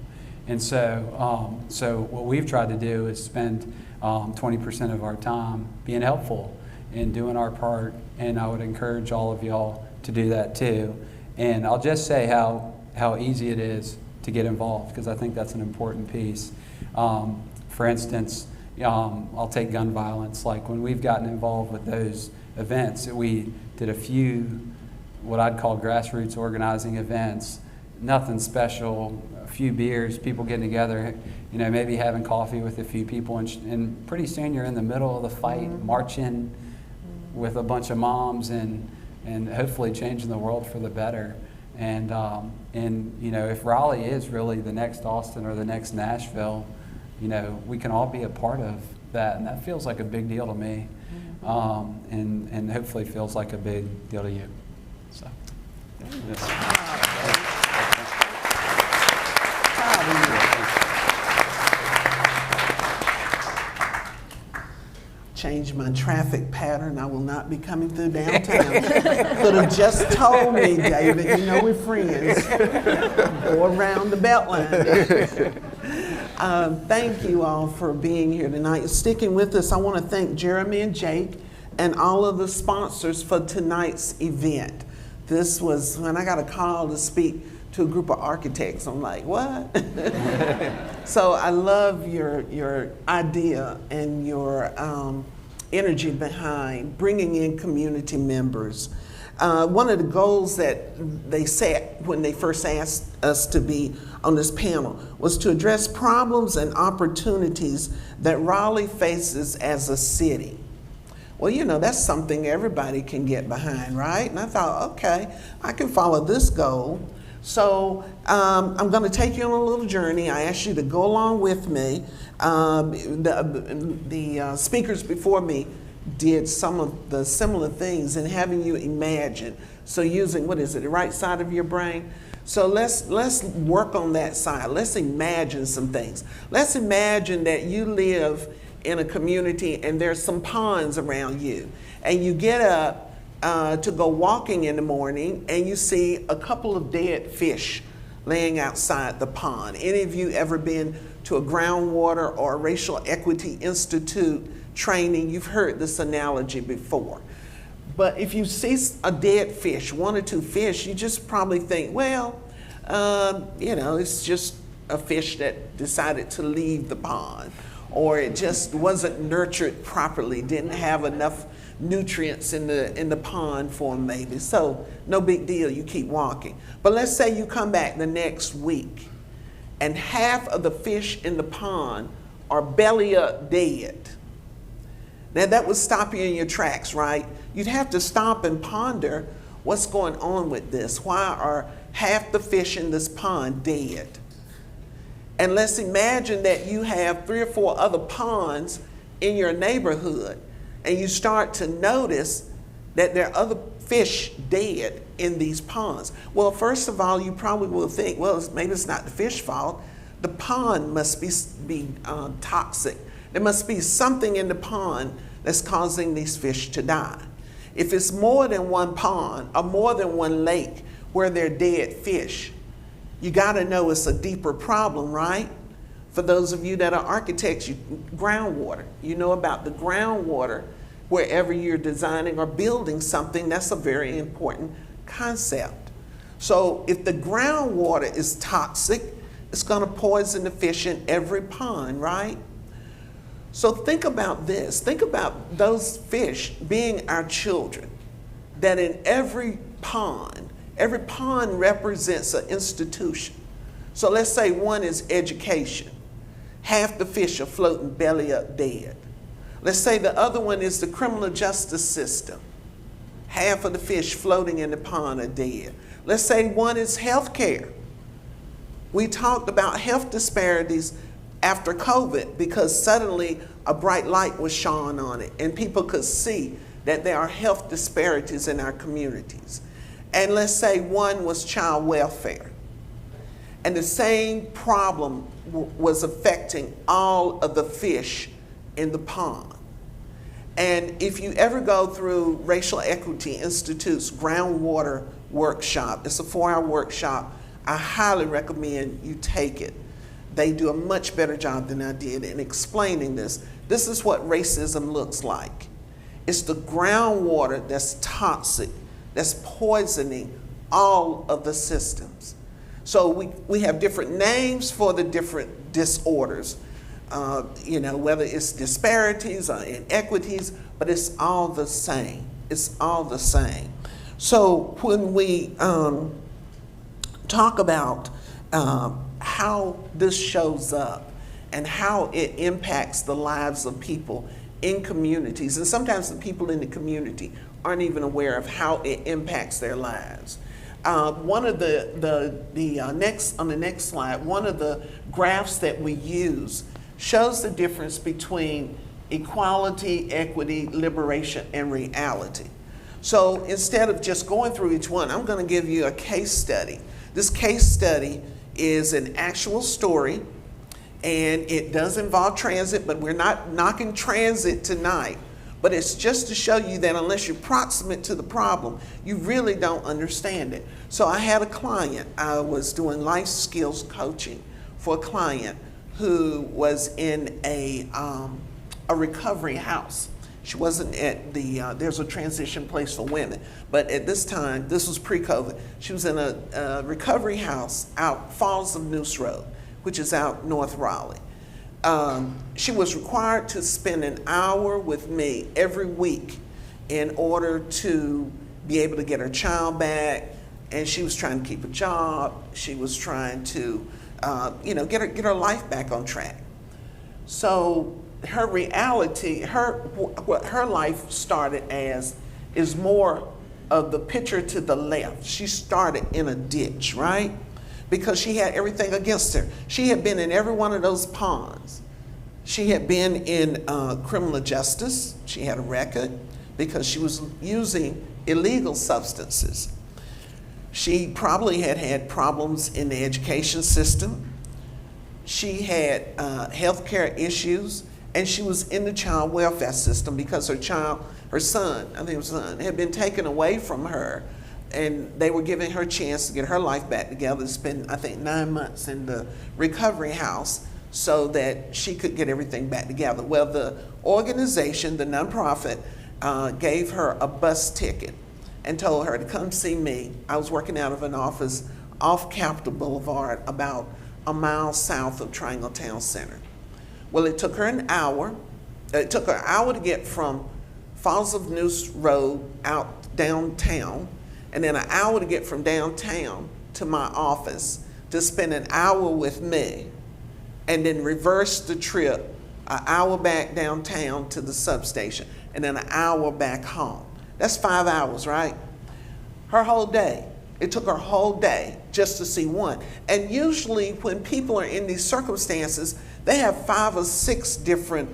And so, so what we've tried to do is spend 20% of our time being helpful and doing our part. And I would encourage all of y'all to do that too. And I'll just say how easy it is to get involved, because I think that's an important piece. For instance, I'll take gun violence. Like when we've gotten involved with those events, we did a few what I'd call grassroots organizing events. Nothing special, a few beers, people getting together, maybe having coffee with a few people, and pretty soon you're in the middle of the fight, marching with a bunch of moms and hopefully changing the world for the better. And if Raleigh is really the next Austin or the next Nashville, we can all be a part of that, and that feels like a big deal to me, and hopefully feels like a big deal to you. So. Change my traffic pattern. I will not be coming through downtown. Could have just told me, David. We're friends. Go around the Beltline. Thank you all for being here tonight, sticking with us. I want to thank Jeremy and Jake and all of the sponsors for tonight's event. This was when I got a call to speak to a group of architects. I'm like, what? So I love your idea and your energy behind bringing in community members. One of the goals that they set when they first asked us to be on this panel was to address problems and opportunities that Raleigh faces as a city. Well, that's something everybody can get behind, right? And I thought, okay, I can follow this goal. So I'm going to take you on a little journey. I asked you to go along with me. The speakers before me did some of the similar things and having you imagine. So using, the right side of your brain? So let's work on that side. Let's imagine some things. Let's imagine that you live in a community and there's some ponds around you, and you get up to go walking in the morning and you see a couple of dead fish laying outside the pond. Any of you ever been to a groundwater or a racial equity institute training? You've heard this analogy before. But if you see a dead fish, one or two fish, you just probably think, well, it's just a fish that decided to leave the pond, or it just wasn't nurtured properly, didn't have enough nutrients in the pond for them maybe. So no big deal, you keep walking. But let's say you come back the next week and half of the fish in the pond are belly up dead. Now that would stop you in your tracks, right? You'd have to stop and ponder what's going on with this. Why are half the fish in this pond dead? And let's imagine that you have 3 or 4 other ponds in your neighborhood, and you start to notice that there are other fish dead in these ponds. Well, first of all, you probably will think, well, maybe it's not the fish fault. The pond must be toxic. There must be something in the pond that's causing these fish to die. If it's more than one pond or more than one lake where there are dead fish, you got to know it's a deeper problem, right? For those of you that are architects, groundwater. You know about the groundwater wherever you're designing or building something. That's a very important concept. So if the groundwater is toxic, it's going to poison the fish in every pond, right? So think about this. Think about those fish being our children, that in every pond represents an institution. So let's say one is education. Half the fish are floating belly up dead. Let's say the other one is the criminal justice system. Half of the fish floating in the pond are dead. Let's say one is healthcare. We talked about health disparities after COVID because suddenly a bright light was shone on it and people could see that there are health disparities in our communities. And let's say one was child welfare. And the same problem was affecting all of the fish in the pond. And if you ever go through Racial Equity Institute's groundwater workshop, it's a 4-hour workshop, I highly recommend you take it. They do a much better job than I did in explaining this. This is what racism looks like. It's the groundwater that's toxic, that's poisoning all of the systems. So we have different names for the different disorders, whether it's disparities or inequities, but it's all the same. It's all the same. So when we talk about how this shows up and how it impacts the lives of people in communities, and sometimes the people in the community aren't even aware of how it impacts their lives. One of on the next slide, one of the graphs that we use shows the difference between equality, equity, liberation, and reality. So instead of just going through each one, I'm going to give you a case study. This case study is an actual story, and it does involve transit, but we're not knocking transit tonight. But it's just to show you that unless you're proximate to the problem, you really don't understand it. So I had a client, I was doing life skills coaching for a client who was in a recovery house. She wasn't at there's a transition place for women, but at this time, this was pre-COVID, she was in a recovery house out Falls of Noose Road, which is out North Raleigh. She was required to spend an hour with me every week in order to be able to get her child back, and she was trying to keep a job. She was trying to, get her life back on track. So her reality, what her life started as is more of the picture to the left. She started in a ditch, right? Because she had everything against her. She had been in every one of those ponds. She had been in criminal justice. She had a record because she was using illegal substances. She probably had had problems in the education system. She had healthcare issues, and she was in the child welfare system because her son, I think it was her son, had been taken away from her, and they were giving her a chance to get her life back together, to spend, I think, 9 months in the recovery house so that she could get everything back together. Well, the organization, the nonprofit, gave her a bus ticket and told her to come see me. I was working out of an office off Capitol Boulevard, about a mile south of Triangle Town Center. Well, it took her an hour. It took her an hour to get from Falls of Noose Road out downtown, and then an hour to get from downtown to my office, to spend an hour with me, and then reverse the trip, an hour back downtown to the substation, and then an hour back home. That's 5 hours, right? Her whole day. It took her whole day just to see one. And usually when people are in these circumstances, they have 5 or 6 different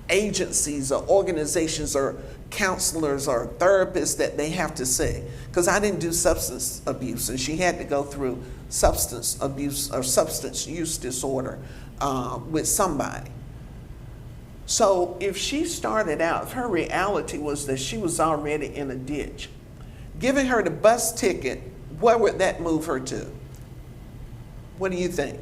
agencies or organizations or counselors or therapists that they have to see. Because I didn't do substance abuse, and she had to go through substance abuse or substance use disorder with somebody. So if she started out, if her reality was that she was already in a ditch, giving her the bus ticket, where would that move her to? What do you think?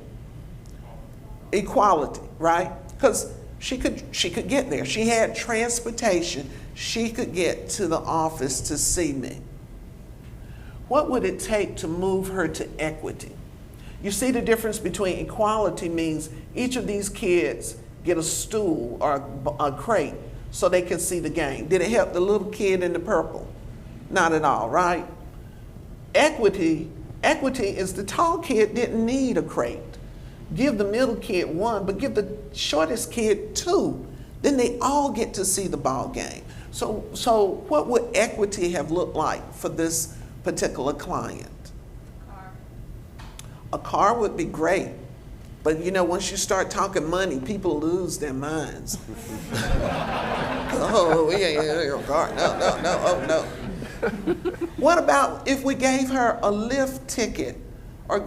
Equality, right? Because she could get there. She had transportation. She could get to the office to see me. What would it take to move her to equity? You see the difference between equality means each of these kids get a stool or a crate so they can see the game. Did it help the little kid in the purple? Not at all, right? Equity is the tall kid didn't need a crate. Give the middle kid 1, but give the shortest kid 2. Then they all get to see the ball game. So what would equity have looked like for this particular client? A car would be great. But once you start talking money, people lose their minds. Oh, yeah, God, no, oh, no. What about if we gave her a Lyft ticket or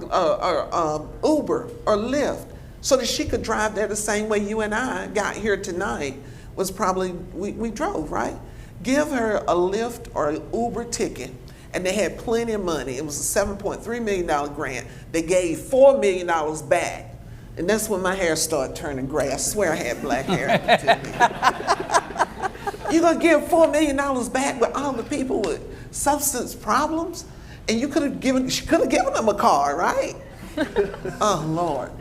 Uber or Lyft so that she could drive there the same way you and I got here tonight was probably, we drove, right? Give her a Lyft or an Uber ticket, and they had plenty of money. It was a $7.3 million grant. They gave $4 million back. And that's when my hair started turning gray. I swear I had black hair at the time. You're gonna give $4 million back with all the people with substance problems? And she could have given them a car, right? Oh, Lord.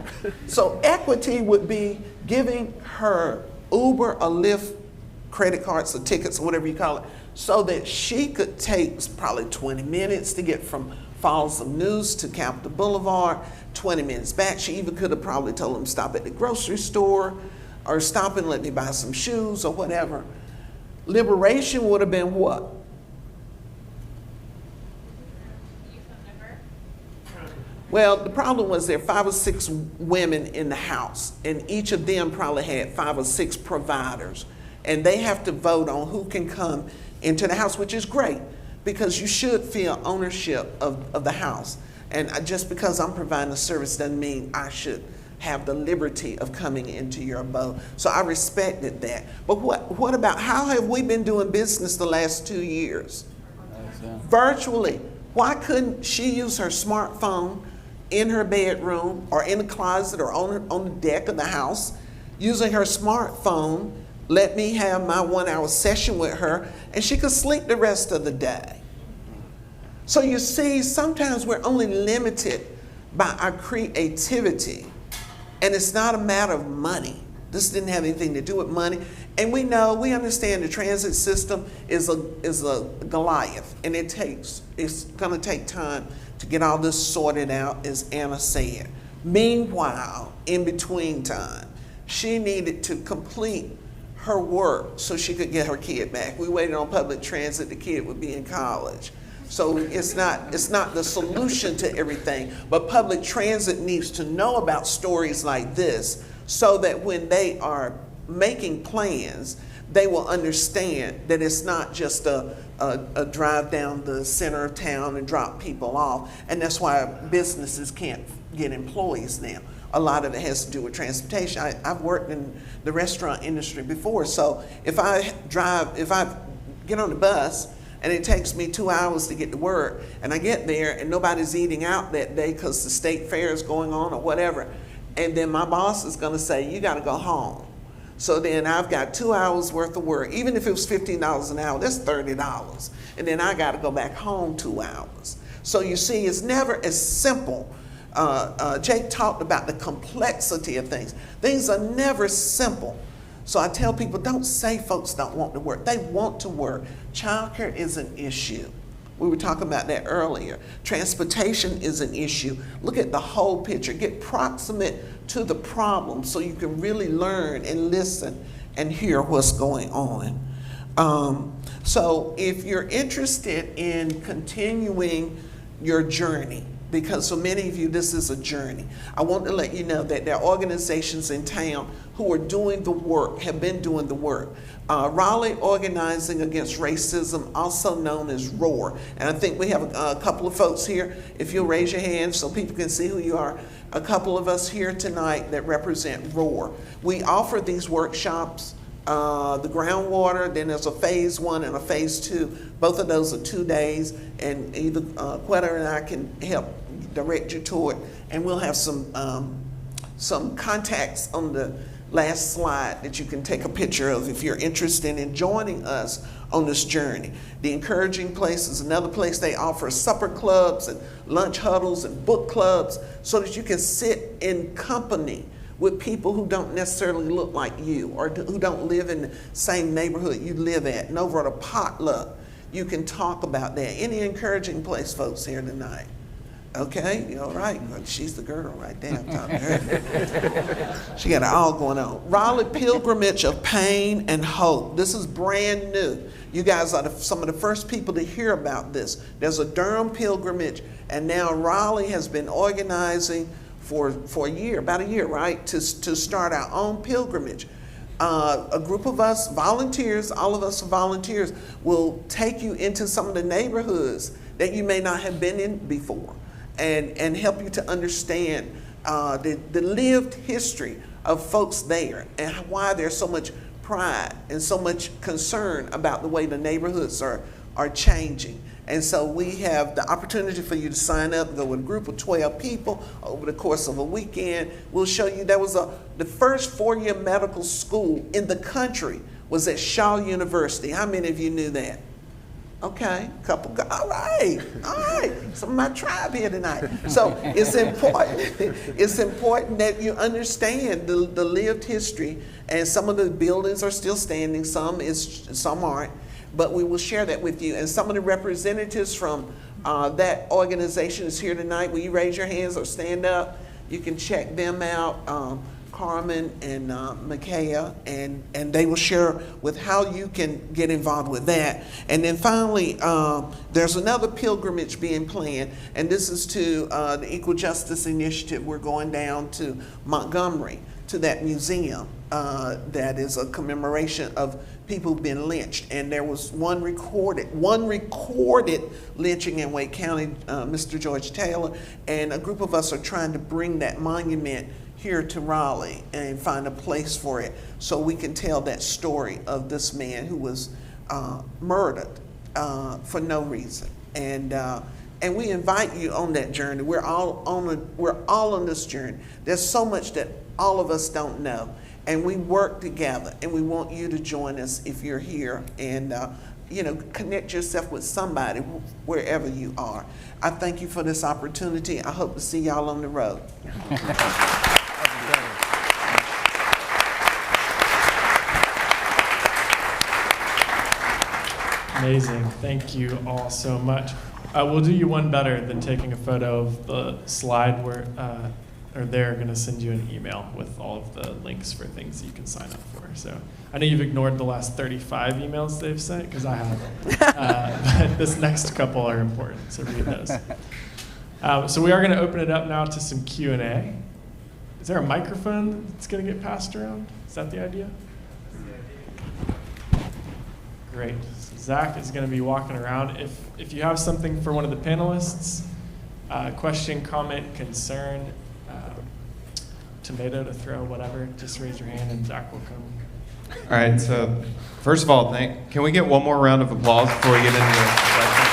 So equity would be giving her Uber or Lyft credit cards or tickets or whatever you call it, so that she could take probably 20 minutes to get from Falls of News to Capitol Boulevard, 20 minutes back. She even could have probably told them stop at the grocery store or stop and let me buy some shoes or whatever. Liberation would have been what? Well, the problem was there are 5 or 6 women in the house, and each of them probably had 5 or 6 providers. And they have to vote on who can come into the house, which is great, because you should feel ownership of the house. And just because I'm providing a service doesn't mean I should have the liberty of coming into your abode. So I respected that. But what about, how have we been doing business the last 2 years? Virtually. Why couldn't she use her smartphone in her bedroom or in the closet or on the deck of the house, using her smartphone, let me have my 1-hour session with her, and she could sleep the rest of the day? So you see, sometimes we're only limited by our creativity, and it's not a matter of money. This didn't have anything to do with money. And we understand the transit system is a Goliath, and it's gonna take time to get all this sorted out, as Anna said. Meanwhile, in between time, she needed to complete her work so she could get her kid back. We waited on public transit, the kid would be in college. So it's not the solution to everything, but public transit needs to know about stories like this so that when they are making plans, they will understand that it's not just a drive down the center of town and drop people off. And that's why businesses can't get employees now. A lot of it has to do with transportation. I've worked in the restaurant industry before, so if I get on the bus and it takes me 2 hours to get to work, and I get there and nobody's eating out that day because the state fair is going on or whatever, and then my boss is gonna say, you gotta go home. So then I've got 2 hours worth of work. Even if it was $15 an hour, that's $30. And then I gotta go back home 2 hours. So you see, it's never as simple. Jake talked about the complexity of things. Things are never simple. So I tell people, don't say folks don't want to work. They want to work. Childcare is an issue. We were talking about that earlier. Transportation is an issue. Look at the whole picture. Get proximate to the problem so you can really learn and listen and hear what's going on. So if you're interested in continuing your journey, because for many of you, this is a journey, I want to let you know that there are organizations in town who are doing the work, have been doing the work. Raleigh Organizing Against Racism, also known as ROAR. And I think we have a couple of folks here. If you'll raise your hand so people can see who you are. A couple of us here tonight that represent ROAR. We offer these workshops, the groundwater, then there's a phase 1 and a phase 2. Both of those are 2 days, and either Quetta and I can help direct you toward, and we'll have some contacts on the last slide that you can take a picture of if you're interested in joining us on this journey. The Encouraging Place is another place. They offer supper clubs and lunch huddles and book clubs so that you can sit in company with people who don't necessarily look like you or who don't live in the same neighborhood you live at. And over at a potluck, you can talk about that. Any Encouraging Place folks here tonight? Okay, all right. Well, she's the girl right there. I'm talking to her. She got it all going on. Raleigh Pilgrimage of Pain and Hope. This is brand new. You guys are some of the first people to hear about this. There's a Durham pilgrimage, and now Raleigh has been organizing for a year, about a year, right, to start our own pilgrimage. a group of us volunteers, all of us volunteers, will take you into some of the neighborhoods that you may not have been in before, and help you to understand the lived history of folks there and why there's so much pride and so much concern about the way the neighborhoods are changing. And so we have the opportunity for you to sign up, go with a group of 12 people over the course of a weekend. We'll show you there was the first 4-year medical school in the country was at Shaw University. How many of you knew that? Okay, couple, all right. Some of my tribe here tonight. So it's important that you understand the lived history, and some of the buildings are still standing, some aren't. But we will share that with you. And some of the representatives from that organization is here tonight. Will you raise your hands or stand up? You can check them out, Carmen and Micaiah, and they will share with how you can get involved with that. And then finally, there's another pilgrimage being planned, and this is to the Equal Justice Initiative. We're going down to Montgomery, to that museum that is a commemoration of people who've been lynched, and there was one recorded lynching in Wake County, Mr. George Taylor, and a group of us are trying to bring that monument here to Raleigh and find a place for it so we can tell that story of this man who was murdered for no reason. And we invite you on that journey. We're all on this journey. There's so much that all of us don't know. And we work together, and we want you to join us if you're here, and connect yourself with somebody wherever you are. I thank you for this opportunity. I hope to see y'all on the road. Amazing. Thank you all so much. We'll do you one better than taking a photo of the slide where they're going to send you an email with all of the links for things you can sign up for. So I know you've ignored the last 35 emails they've sent, because I have. But this next couple are important, so read those. So we are going to open it up now to some Q&A. Is there a microphone that's going to get passed around? Is that the idea? Great. So Zach is going to be walking around. If you have something for one of the panelists, question, comment, concern, tomato to throw, whatever, just raise your hand and Zach will come. All right, so first of all, can we get one more round of applause before we get into the questions?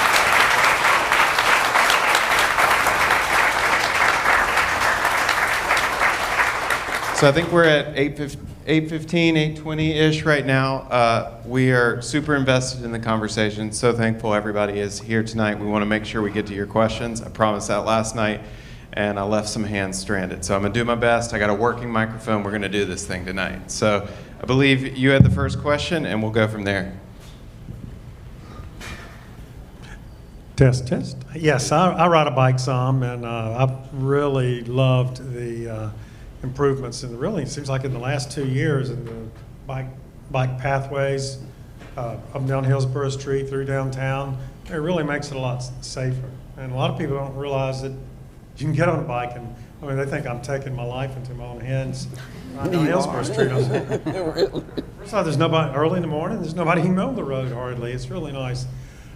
So I think we're at 8:15, 8:20-ish right now. We are super invested in the conversation. So thankful everybody is here tonight. We want to make sure we get to your questions. I promised that last night, and I left some hands stranded. So I'm going to do my best. I got a working microphone. We're going to do this thing tonight. So I believe you had the first question, and we'll go from there. Test. Yes, I ride a bike some, and I've really loved the improvements. And really, it seems like in the last 2 years, in the bike pathways up and down Hillsborough Street through downtown, it really makes it a lot safer. And a lot of people don't realize that you can get on a bike, and I mean, they think I'm taking my life into my own hands right down Hillsborough Street. First off, there's nobody early in the morning. There's nobody even on the road hardly. It's really nice.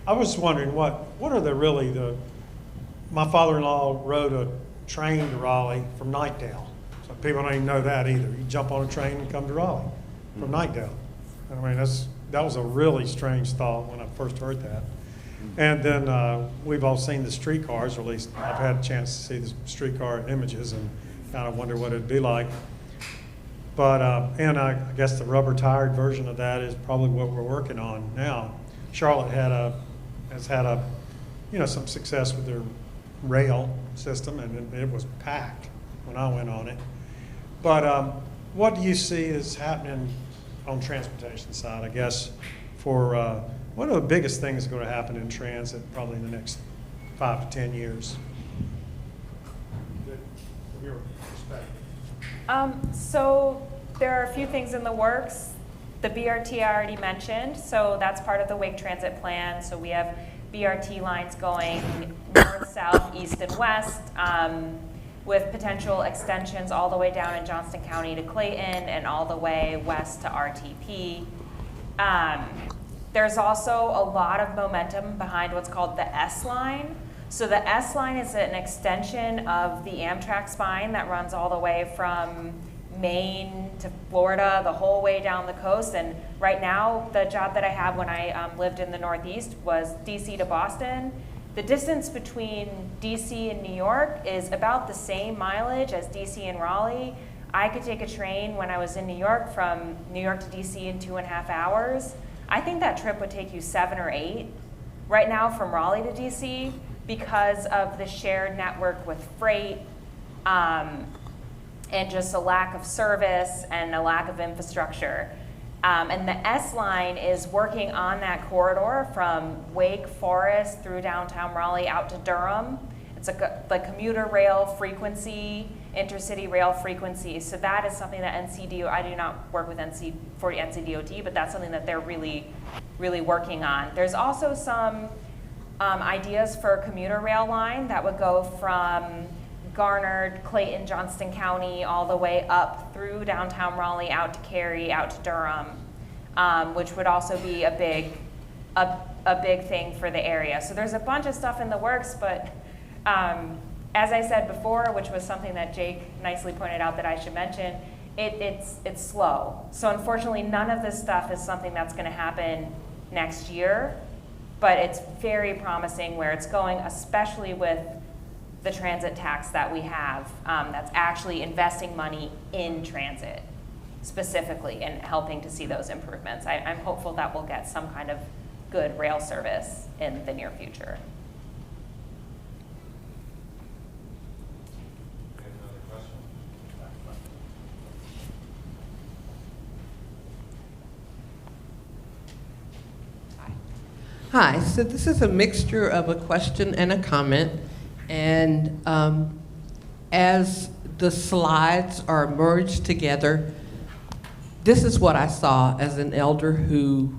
I was wondering what are my father-in-law rode a train to Raleigh from Nightdale. So people don't even know that either. You jump on a train and come to Raleigh from Nightdale. I mean, that was a really strange thought when I first heard that. And then we've all seen the streetcars, or at least I've had a chance to see the streetcar images and kind of wonder what it'd be like. But, and I guess the rubber-tired version of that is probably what we're working on now. Charlotte has had some success with their rail system, and it was packed when I went on it. But what do you see is happening on transportation side, I guess, for what are the biggest things that are going to happen in transit probably in the next 5 to 10 years? From your perspective. So there are a few things in the works. The BRT I already mentioned, so that's part of the Wake Transit plan. So we have BRT lines going north, south, east, and west. with potential extensions all the way down in Johnston County to Clayton and all the way west to RTP. There's also a lot of momentum behind what's called the S-Line. So the S-Line is an extension of the Amtrak spine that runs all the way from Maine to Florida, the whole way down the coast. And right now, the job that I have when I lived in the Northeast was DC to Boston. The distance between DC and New York is about the same mileage as DC and Raleigh. I could take a train when I was in New York from New York to DC in 2.5 hours. I think that trip would take you 7 or 8 right now from Raleigh to DC because of the shared network with freight and just a lack of service and a lack of infrastructure. And the S-Line is working on that corridor from Wake Forest through downtown Raleigh out to Durham. It's the commuter rail frequency, intercity rail frequency. So that is something that I do not work with NCDOT, but that's something that they're really, really working on. There's also some ideas for a commuter rail line that would go from Garner, Clayton, Johnston County, all the way up through downtown Raleigh, out to Cary, out to Durham, which would also be a big thing for the area. So there's a bunch of stuff in the works, but as I said before, which was something that Jake nicely pointed out that I should mention, it's slow. So unfortunately, none of this stuff is something that's going to happen next year, but it's very promising where it's going, especially with the transit tax that we have that's actually investing money in transit specifically and helping to see those improvements. I'm hopeful that we'll get some kind of good rail service in the near future. Hi, so this is a mixture of a question and a comment. And as the slides are merged together, this is what I saw as an elder who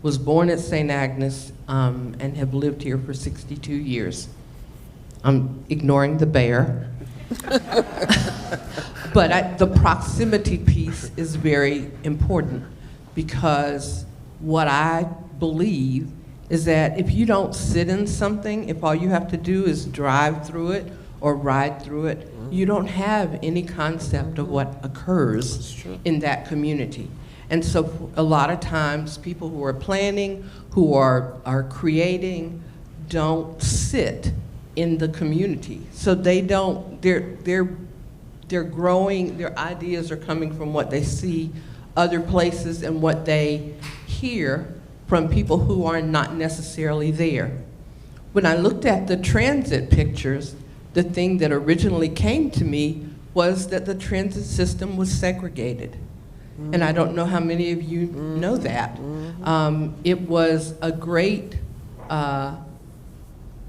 was born at St. Agnes and have lived here for 62 years. I'm ignoring the bear. But the proximity piece is very important because what I believe is that if you don't sit in something, if all you have to do is drive through it or ride through it, you don't have any concept of what occurs in that community. And so a lot of times people who are planning, who are creating, don't sit in the community. So they don't, they're growing, their ideas are coming from what they see other places and what they hear from people who are not necessarily there. When I looked at the transit pictures, the thing that originally came to me was that the transit system was segregated. And I don't know how many of you know that. It was a great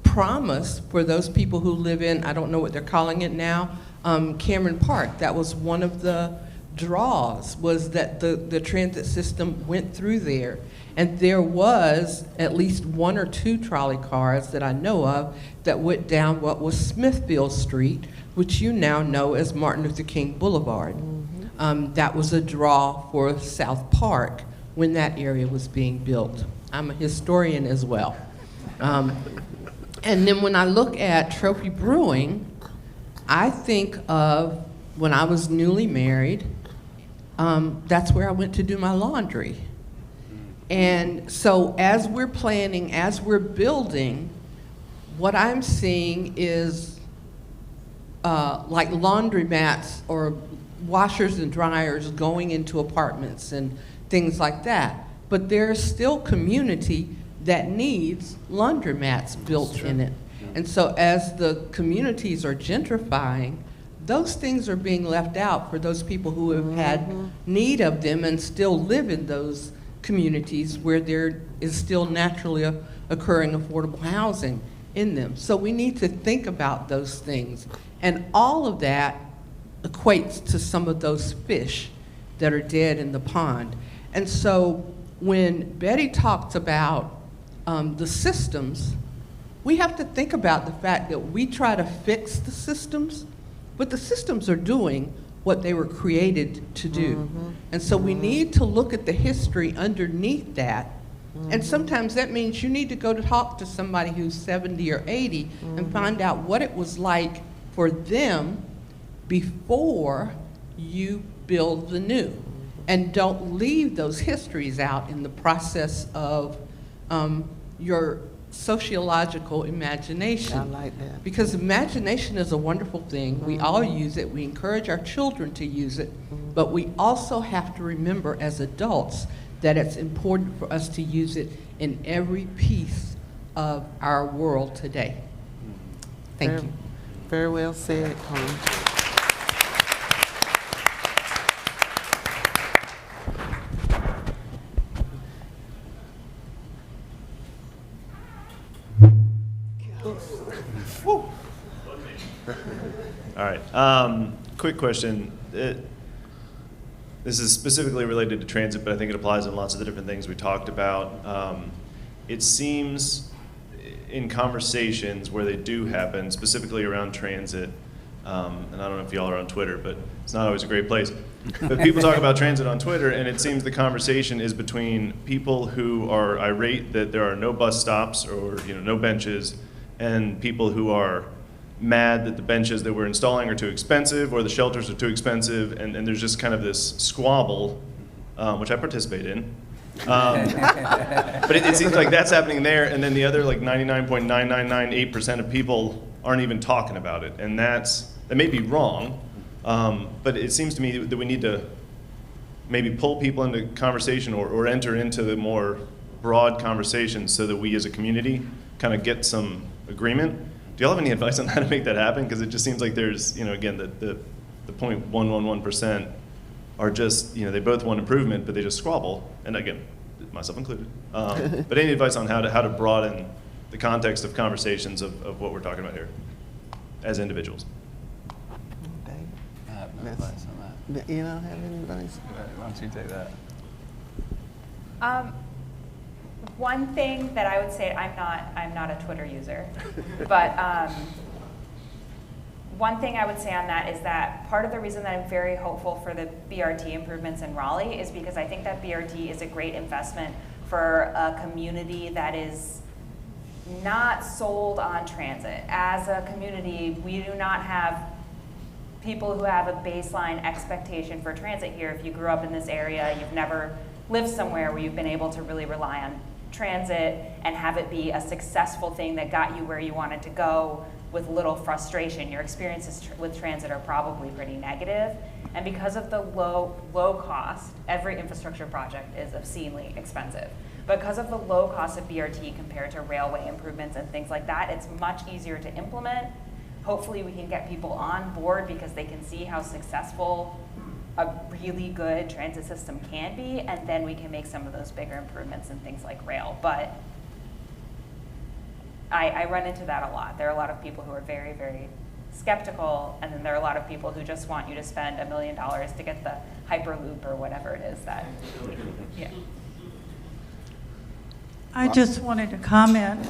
promise for those people who live in, I don't know what they're calling it now, Cameron Park. That was one of the draws, was that the transit system went through there. And there was at least 1 or 2 trolley cars that I know of that went down what was Smithfield Street, which you now know as Martin Luther King Boulevard. That was a draw for South Park when that area was being built. I'm a historian as well. And then when I look at Trophy Brewing, I think of when I was newly married, that's where I went to do my laundry. And so as we're planning, as we're building, what I'm seeing is like laundromats or washers and dryers going into apartments and things like that. But there's still community that needs laundromats built in it. And so as the communities are gentrifying, those things are being left out for those people who have had need of them and still live in those communities where there is still naturally occurring affordable housing in them. So we need to think about those things. And all of that equates to some of those fish that are dead in the pond. And so when Bettie talks about the systems, we have to think about the fact that we try to fix the systems, but the systems are doing what they were created to do. And so we need to look at the history underneath that. And sometimes that means you need to go to talk to somebody who's 70 or 80 and find out what it was like for them before you build the new. And don't leave those histories out in the process of your sociological imagination. I like that. Because imagination is a wonderful thing. We all use it. We encourage our children to use it. But we also have to remember as adults that it's important for us to use it in every piece of our world today. Thank you. Very well said, Colin. All right. Quick question. This is specifically related to transit, but I think it applies in lots of the different things we talked about. It seems in conversations where they do happen, specifically around transit, and I don't know if y'all are on Twitter, but it's not always a great place. But people talk about transit on Twitter, and it seems the conversation is between people who are irate that there are no bus stops or no benches, and people who are mad that the benches that we're installing are too expensive or the shelters are too expensive, and there's just kind of this squabble, which I participate in. But it seems like that's happening there, and then the other like 99.9998% of people aren't even talking about it, and that may be wrong, but it seems to me that we need to maybe pull people into conversation or enter into the more broad conversation so that we as a community kind of get some agreement. Do y'all have any advice on how to make that happen? Because it just seems like there's, again, the 0.111% are just, they both want improvement, but they just squabble. And again, myself included. But any advice on how to broaden the context of conversations of what we're talking about here as individuals? I have no advice on that. You don't have any advice? Why don't you take that? One thing that I would say, I'm not a Twitter user, but one thing I would say on that is that part of the reason that I'm very hopeful for the BRT improvements in Raleigh is because I think that BRT is a great investment for a community that is not sold on transit. As a community, we do not have people who have a baseline expectation for transit here. If you grew up in this area, you've never lived somewhere where you've been able to really rely on transit and have it be a successful thing that got you where you wanted to go with little frustration. Your experiences with transit are probably pretty negative. And because of the low cost, every infrastructure project is obscenely expensive. Because of the low cost of BRT compared to railway improvements and things like that, it's much easier to implement. Hopefully we can get people on board because they can see how successful a really good transit system can be, and then we can make some of those bigger improvements in things like rail. But I run into that a lot. There are a lot of people who are very, very skeptical, and then there are a lot of people who just want you to spend $1 million to get the Hyperloop or whatever it is that, yeah. I just wanted to comment.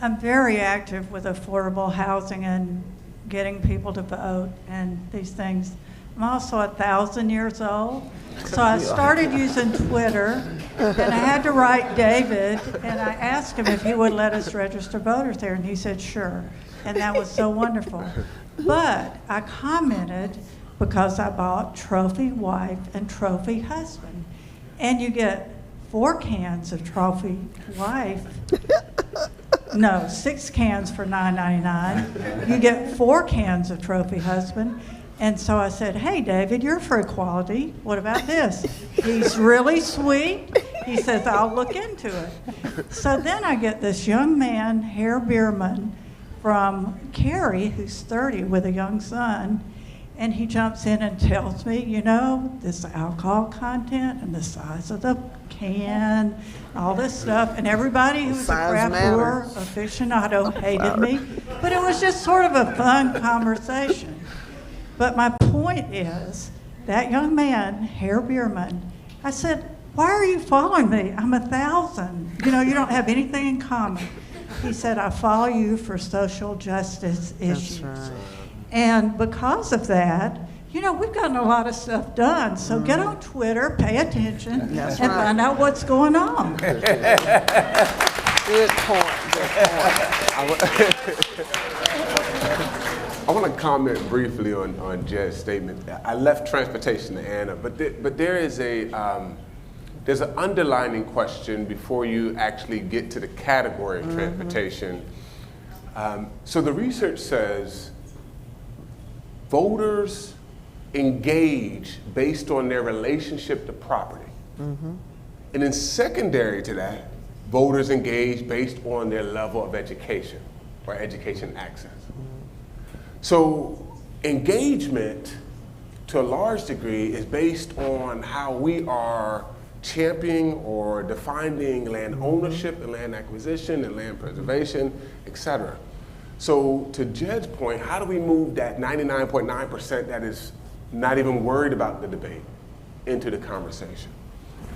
I'm very active with affordable housing and getting people to vote and these things. I'm also 1,000 years old, so I started using Twitter, and I had to write David, and I asked him if he would let us register voters there, and he said sure, and that was so wonderful. But I commented because I bought Trophy Wife and Trophy Husband, and you get 4 cans of Trophy Wife. No, 6 cans for $9.99. You get 4 cans of Trophy Husband. And so I said, hey, David, you're for equality. What about this? He's really sweet. He says, I'll look into it. So then I get this young man, Herr Bierman, from Cary, who's 30 with a young son. And he jumps in and tells me, this alcohol content and the size of the can, all this stuff. And everybody who was a craft brewer aficionado hated me. But it was just sort of a fun conversation. But my point is, that young man, Herr Bierman, I said, why are you following me? I'm 1,000. You don't have anything in common. He said, I follow you for social justice issues. That's right. And because of that, you know, we've gotten a lot of stuff done. So get on Twitter, pay attention, That's and right. find out what's going on. Good point, good point. I want to comment briefly on Jed's statement. I left transportation to Anna, but there is there's an underlining question before you actually get to the category of transportation. So the research says voters engage based on their relationship to property. And then secondary to that, voters engage based on their level of education or education access. So engagement, to a large degree, is based on how we are championing or defining land ownership and land acquisition and land preservation, et cetera. So to Jed's point, how do we move that 99.9% that is not even worried about the debate into the conversation?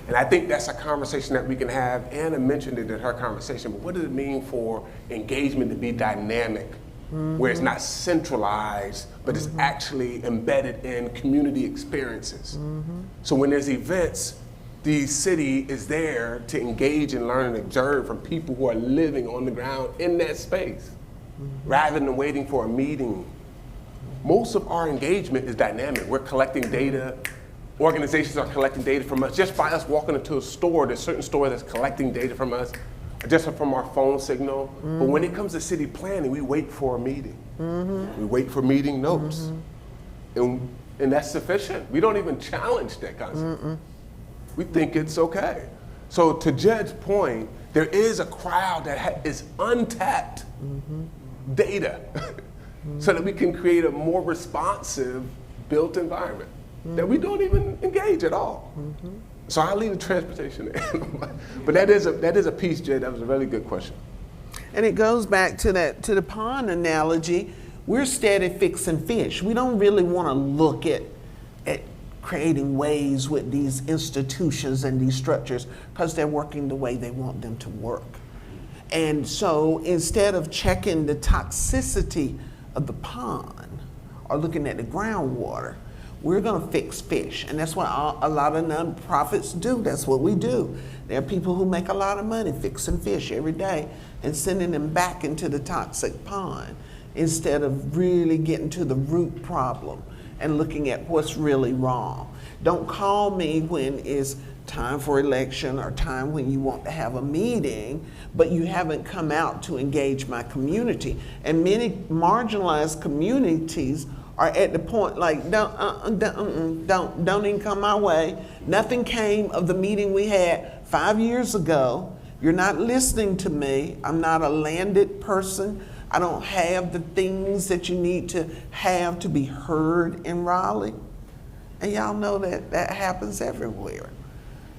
And I think that's a conversation that we can have. Anna mentioned it in her conversation, but what does it mean for engagement to be dynamic, where it's not centralized, but it's actually embedded in community experiences? So when there's events, the city is there to engage and learn and observe from people who are living on the ground in that space, rather than waiting for a meeting. Most of our engagement is dynamic. We're collecting data. Organizations are collecting data from us. Just by us walking into a store, there's certain store that's collecting data from us, just from our phone signal. But when it comes to city planning, we wait for a meeting. We wait for meeting notes. And that's sufficient. We don't even challenge that concept. We think it's okay. So to Jed's point, there is a crowd that is untapped data so that we can create a more responsive built environment that we don't even engage at all. So I'll leave the transportation in. But that is a piece, Jed. That was a really good question. And it goes back to the pond analogy. We're steady fixing fish. We don't really want to look at creating ways with these institutions and these structures because they're working the way they want them to work. And so instead of checking the toxicity of the pond or looking at the groundwater, we're going to fix fish. And that's what a lot of nonprofits do. That's what we do. There are people who make a lot of money fixing fish every day and sending them back into the toxic pond instead of really getting to the root problem and looking at what's really wrong. Don't call me when it's time for election or time when you want to have a meeting, but you haven't come out to engage my community. And many marginalized communities are at the point like, don't even come my way. Nothing came of the meeting we had 5 years ago. You're not listening to me. I'm not a landed person. I don't have the things that you need to have to be heard in Raleigh. And y'all know that happens everywhere.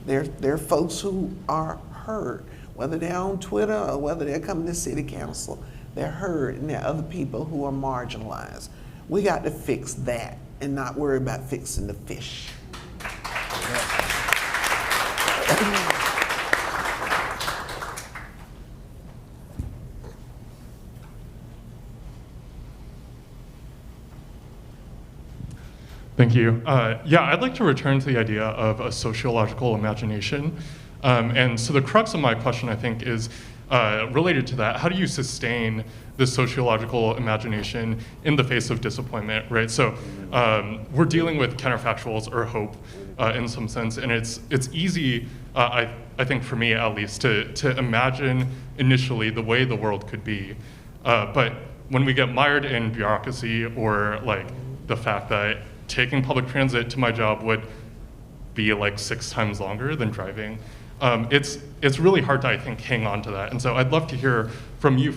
There are folks who are heard, whether they're on Twitter or whether they're coming to city council, they're heard, and there are other people who are marginalized. We got to fix that and not worry about fixing the fish. Thank you. Yeah, I'd like to return to the idea of a sociological imagination. And so the crux of my question, I think, is related to that. How do you sustain this sociological imagination in the face of disappointment, right? So we're dealing with counterfactuals or hope in some sense, and it's easy, I think for me at least, to imagine initially the way the world could be. But when we get mired in bureaucracy or like the fact that taking public transit to my job would be like 6 times longer than driving, it's really hard to, I think, hang on to that. And so I'd love to hear from you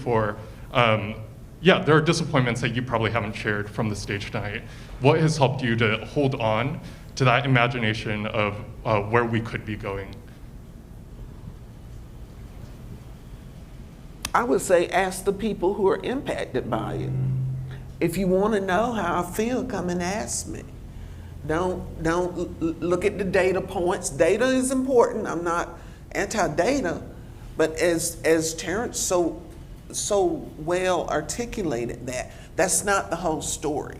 yeah, there are disappointments that you probably haven't shared from the stage tonight. What has helped you to hold on to that imagination of where we could be going? I would say ask the people who are impacted by it. If you want to know how I feel, come and ask me. Don't look at the data points. Data is important. I'm not anti-data, but as Terrence so so well articulated that that's not the whole story.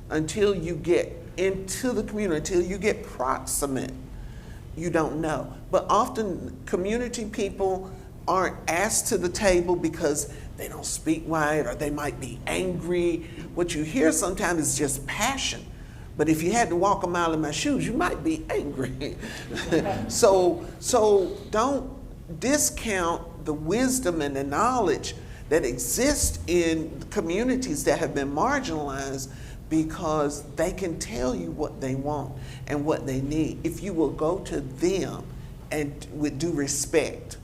Until you get into the community, until you get proximate, you don't know. But often community people aren't asked to the table because they don't speak right or they might be angry. What you hear sometimes is just passion. But if you had to walk a mile in my shoes, you might be angry. So don't discount the wisdom and the knowledge that exists in communities that have been marginalized, because they can tell you what they want and what they need if you will go to them and with due respect.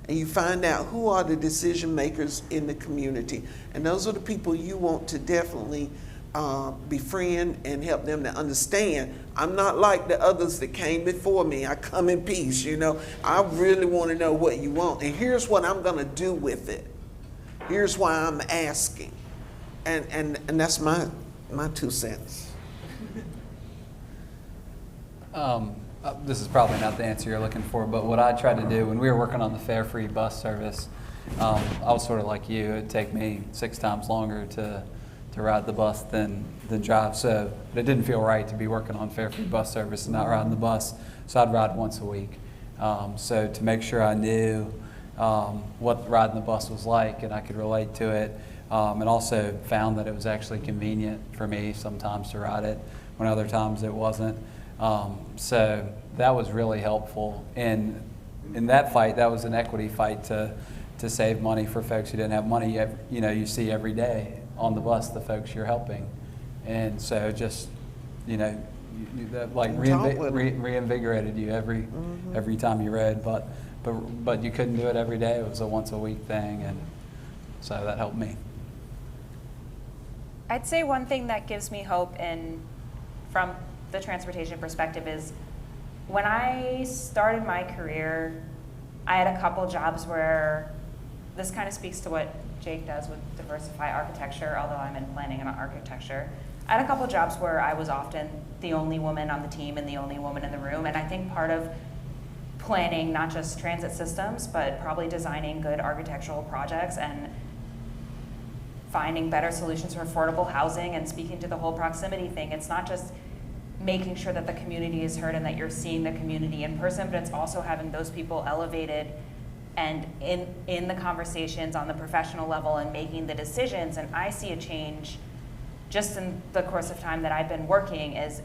And you find out who are the decision makers in the community. And those are the people you want to definitely befriend and help them to understand. I'm not like the others that came before me. I come in peace, you know. I really want to know what you want. And here's what I'm going to do with it. Here's why I'm asking. And that's my 2 cents. This is probably not the answer you're looking for, but what I tried to do when we were working on the fare-free bus service, I was sort of like you. It'd take me 6 times longer to ride the bus than drive. So, but it didn't feel right to be working on fare-free bus service and not riding the bus. So I'd ride once a week. So to make sure I knew what riding the bus was like and I could relate to it, and also found that it was actually convenient for me sometimes to ride it when other times it wasn't. So that was really helpful. And in that fight, that was an equity fight to save money for folks who didn't have money. You see every day on the bus the folks you're helping. And so just, that like reinvigorated you every time you rode. But you couldn't do it every day. It was a once a week thing, and so that helped me. I'd say one thing that gives me hope from the transportation perspective is when I started my career, I had a couple jobs where this kind of speaks to what Jake does with Diversify architecture, although I'm in planning and architecture. I had a couple jobs where I was often the only woman on the team and the only woman in the room, and I think part of planning not just transit systems, but probably designing good architectural projects and finding better solutions for affordable housing and speaking to the whole proximity thing. It's not just making sure that the community is heard and that you're seeing the community in person, but it's also having those people elevated and in the conversations on the professional level and making the decisions. And I see a change just in the course of time that I've been working is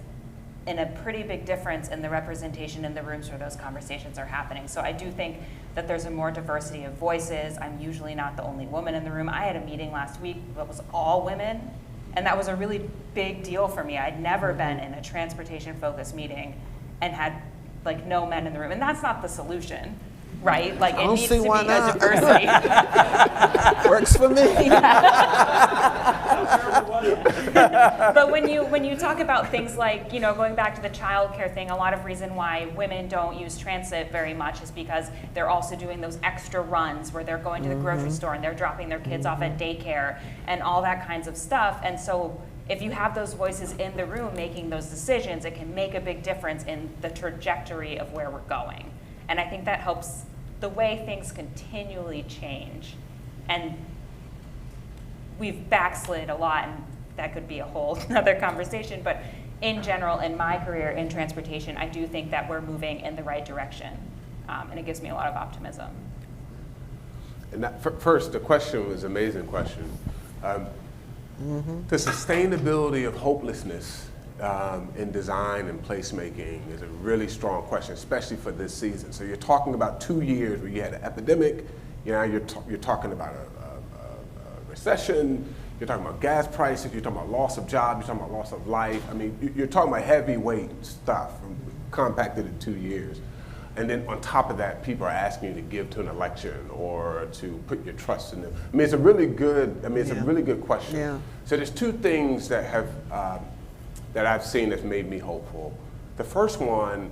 in a pretty big difference in the representation in the rooms where those conversations are happening. So I do think that there's a more diversity of voices. I'm usually not the only woman in the room. I had a meeting last week that was all women, and that was a really big deal for me. I'd never been in a transportation-focused meeting and had like no men in the room, and that's not the solution, right? Like it needs to be a diversity. Works for me. But when you talk about things like, going back to the childcare thing, a lot of reason why women don't use transit very much is because they're also doing those extra runs where they're going to the grocery store and they're dropping their kids off at daycare and all that kinds of stuff. And so if you have those voices in the room making those decisions, it can make a big difference in the trajectory of where we're going. And I think that helps the way things continually change. And we've backslid a lot, and that could be a whole other conversation, but in general, in my career in transportation, I do think that we're moving in the right direction, and it gives me a lot of optimism. And first, the question was an amazing question. The sustainability of hopelessness in design and placemaking is a really strong question, especially for this season. So you're talking about 2 years where you had an epidemic, you're talking about a recession, you're talking about gas prices, you're talking about loss of jobs, you're talking about loss of life. I mean, you're talking about heavyweight stuff compacted in 2 years. And then on top of that, people are asking you to give to an election or to put your trust in them. I mean, it's a really good question. Yeah. So there's 2 things that have that I've seen that's made me hopeful. The first one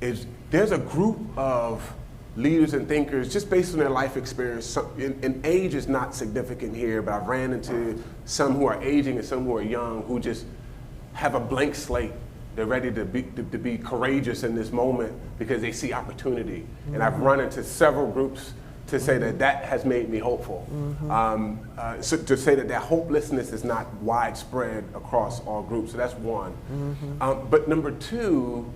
is there's a group of leaders and thinkers just based on their life experience, and age is not significant here, but I've ran into some who are aging and some who are young who just have a blank slate. They're ready to be courageous in this moment because they see opportunity. And I've run into several groups to say that that has made me hopeful. So to say that hopelessness is not widespread across all groups, so that's one. But number two,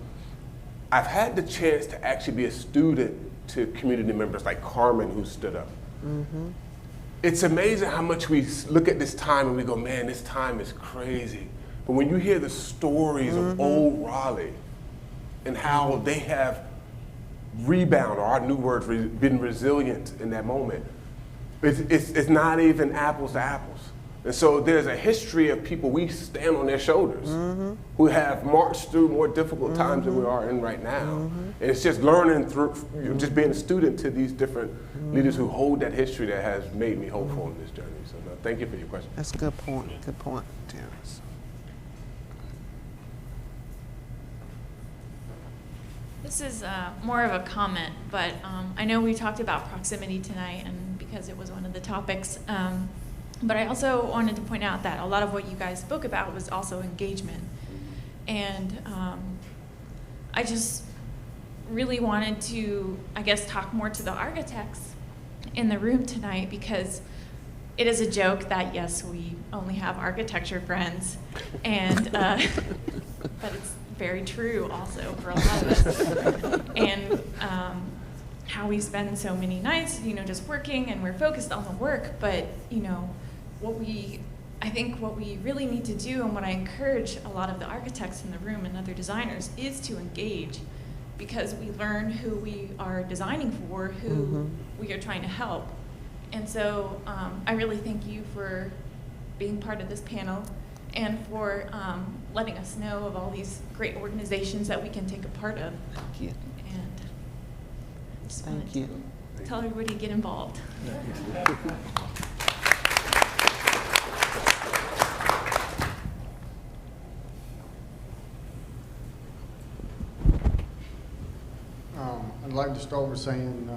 I've had the chance to actually be a student to community members like Carmen, who stood up. It's amazing how much we look at this time and we go, man, this time is crazy. But when you hear the stories of old Raleigh and how they have rebound, or our new word, been resilient in that moment, it's not even apples to apples. And so there's a history of people, we stand on their shoulders, who have marched through more difficult times than we are in right now. And it's just learning through, just being a student to these different leaders who hold that history that has made me hopeful in this journey. So no, thank you for your question. That's a good point, Terrence. This is more of a comment, but I know we talked about proximity tonight, and because it was one of the topics. But I also wanted to point out that a lot of what you guys spoke about was also engagement. And I just really wanted to, I guess, talk more to the architects in the room tonight, because it is a joke that, yes, we only have architecture friends, and but it's very true also for a lot of us. And how we spend so many nights, just working, and we're focused on the work, but, I think what we really need to do, and what I encourage a lot of the architects in the room and other designers, is to engage, because we learn who we are designing for, who we are trying to help. And so I really thank you for being part of this panel, and for letting us know of all these great organizations that we can take a part of. Thank you. And I just wanted Thank you. to tell everybody to get involved. I'd like to start with saying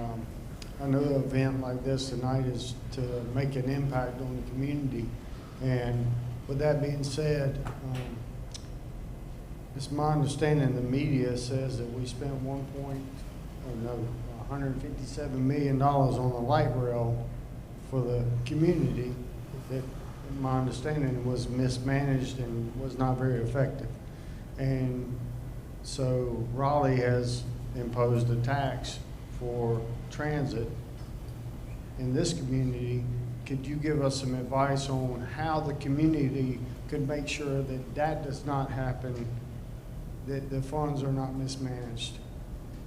another event like this tonight is to make an impact on the community. And with that being said, it's my understanding the media says that we spent $157 million on the light rail for the community. That, in my understanding, was mismanaged and was not very effective. And so Raleigh has imposed a tax for transit in this community. Could you give us some advice on how the community could make sure that that does not happen, that the funds are not mismanaged?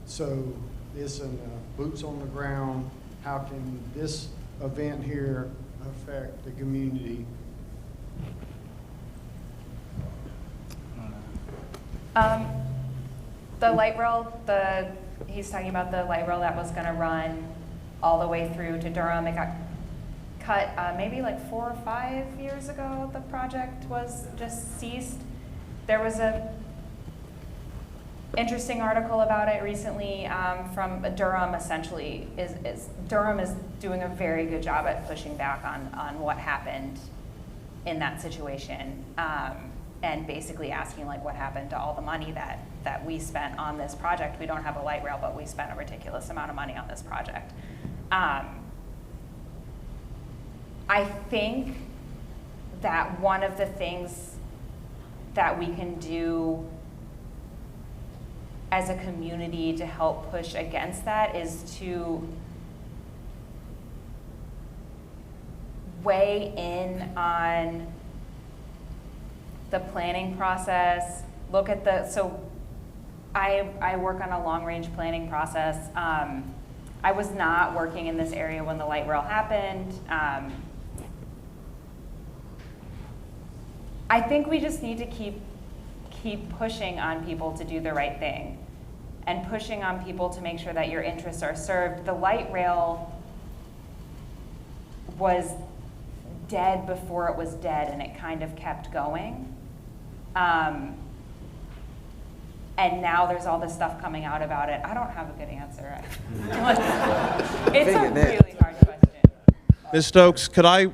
So this and boots on the ground, how can this event here affect the community? The light rail, he's talking about the light rail that was going to run all the way through to Durham. It got cut maybe like 4 or 5 years ago. The project was just ceased. There was a interesting article about it recently from Durham. Essentially, Durham is doing a very good job at pushing back on what happened in that situation, and basically asking like what happened to all the money that we spent on this project. We don't have a light rail, but we spent a ridiculous amount of money on this project. I think that one of the things that we can do as a community to help push against that is to weigh in on the planning process. Look at so I work on a long-range planning process. I was not working in this area when the light rail happened. I think we just need to keep pushing on people to do the right thing, and pushing on people to make sure that your interests are served. The light rail was dead before it was dead, and it kind of kept going. And now there's all this stuff coming out about it. I don't have a good answer. It's a really hard question. Ms. Stokes, could I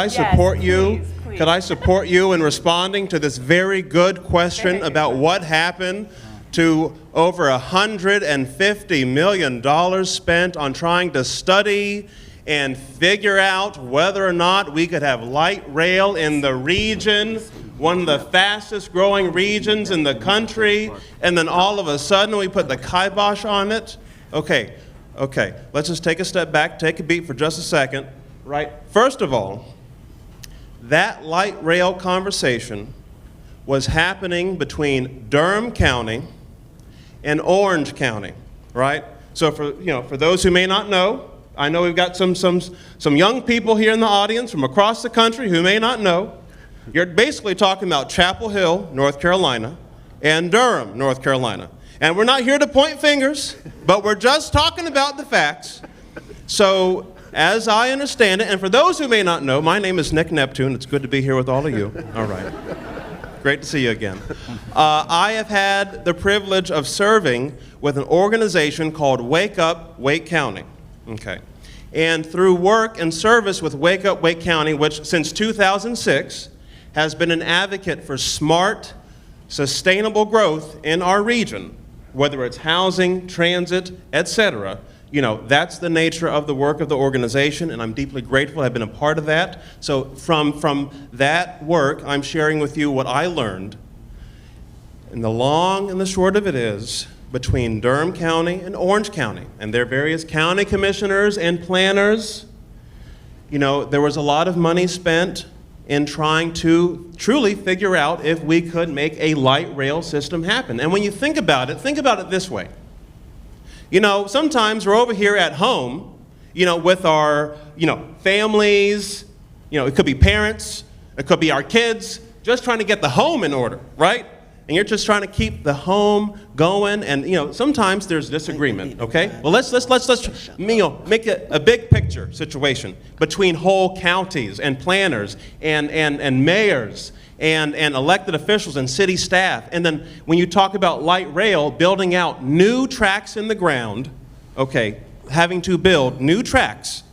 support Yes, you? please. Could I support you in responding to this very good question about what happened to over $150 million spent on trying to study and figure out whether or not we could have light rail in the region, one of the fastest growing regions in the country, and then all of a sudden we put the kibosh on it. Okay, let's just take a step back, take a beat for just a second, right? First of all, that light rail conversation was happening between Durham County and Orange County, right? So for those who may not know, I know we've got some young people here in the audience from across the country who may not know. You're basically talking about Chapel Hill, North Carolina, and Durham, North Carolina. And we're not here to point fingers, but we're just talking about the facts. So, as I understand it, and for those who may not know, my name is Nick Neptune. It's good to be here with all of you. All right. Great to see you again. I have had the privilege of serving with an organization called Wake Up, Wake County. Okay. And through work and service with Wake Up, Wake County, which since 2006 has been an advocate for smart, sustainable growth in our region, whether it's housing, transit, etc. That's the nature of the work of the organization, and I'm deeply grateful I've been a part of that. So from that work, I'm sharing with you what I learned. And the long and the short of it is, between Durham County and Orange County and their various county commissioners and planners, there was a lot of money spent in trying to truly figure out if we could make a light rail system happen. And when you think about it this way. Sometimes we're over here at home, with our, families, it could be parents, it could be our kids, just trying to get the home in order, right? And you're just trying to keep the home going, and sometimes there's disagreement. Okay, well let's make it a big picture situation between whole counties and planners and mayors and elected officials and city staff. And then when you talk about light rail, building out new tracks in the ground, okay, having to build new tracks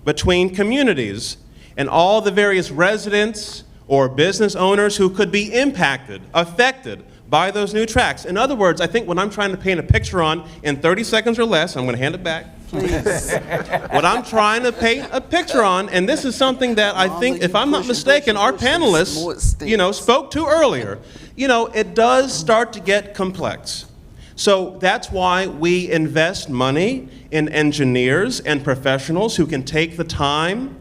between communities and all the various residents or business owners who could be impacted, affected by those new tracks. In other words, I think what I'm trying to paint a picture on in 30 seconds or less, I'm going to hand it back. Please. What I'm trying to paint a picture on, and this is something that I think, if I'm not mistaken, our panelists, spoke to earlier. It does start to get complex. So that's why we invest money in engineers and professionals who can take the time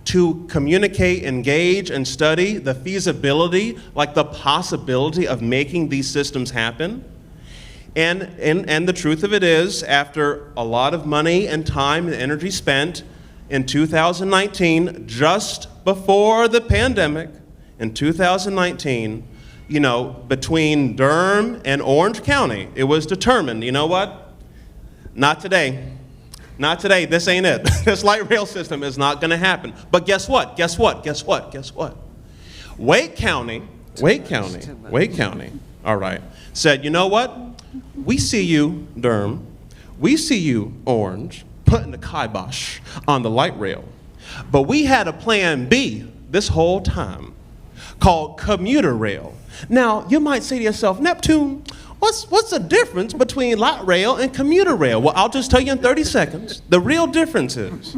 to communicate, engage, and study the feasibility, like the possibility of making these systems happen. And the truth of it is, after a lot of money and time and energy spent in 2019, just before the pandemic, in 2019, between Durham and Orange County, it was determined, you know what? Not today. Not today. This ain't it. This light rail system is not going to happen. But guess what? Wake County, all right, said, you know what? We see you, Durham. We see you, Orange, putting the kibosh on the light rail. But we had a plan B this whole time called commuter rail. Now, you might say to yourself, Neptune, what's the difference between light rail and commuter rail? Well, I'll just tell you in 30 seconds. The real difference is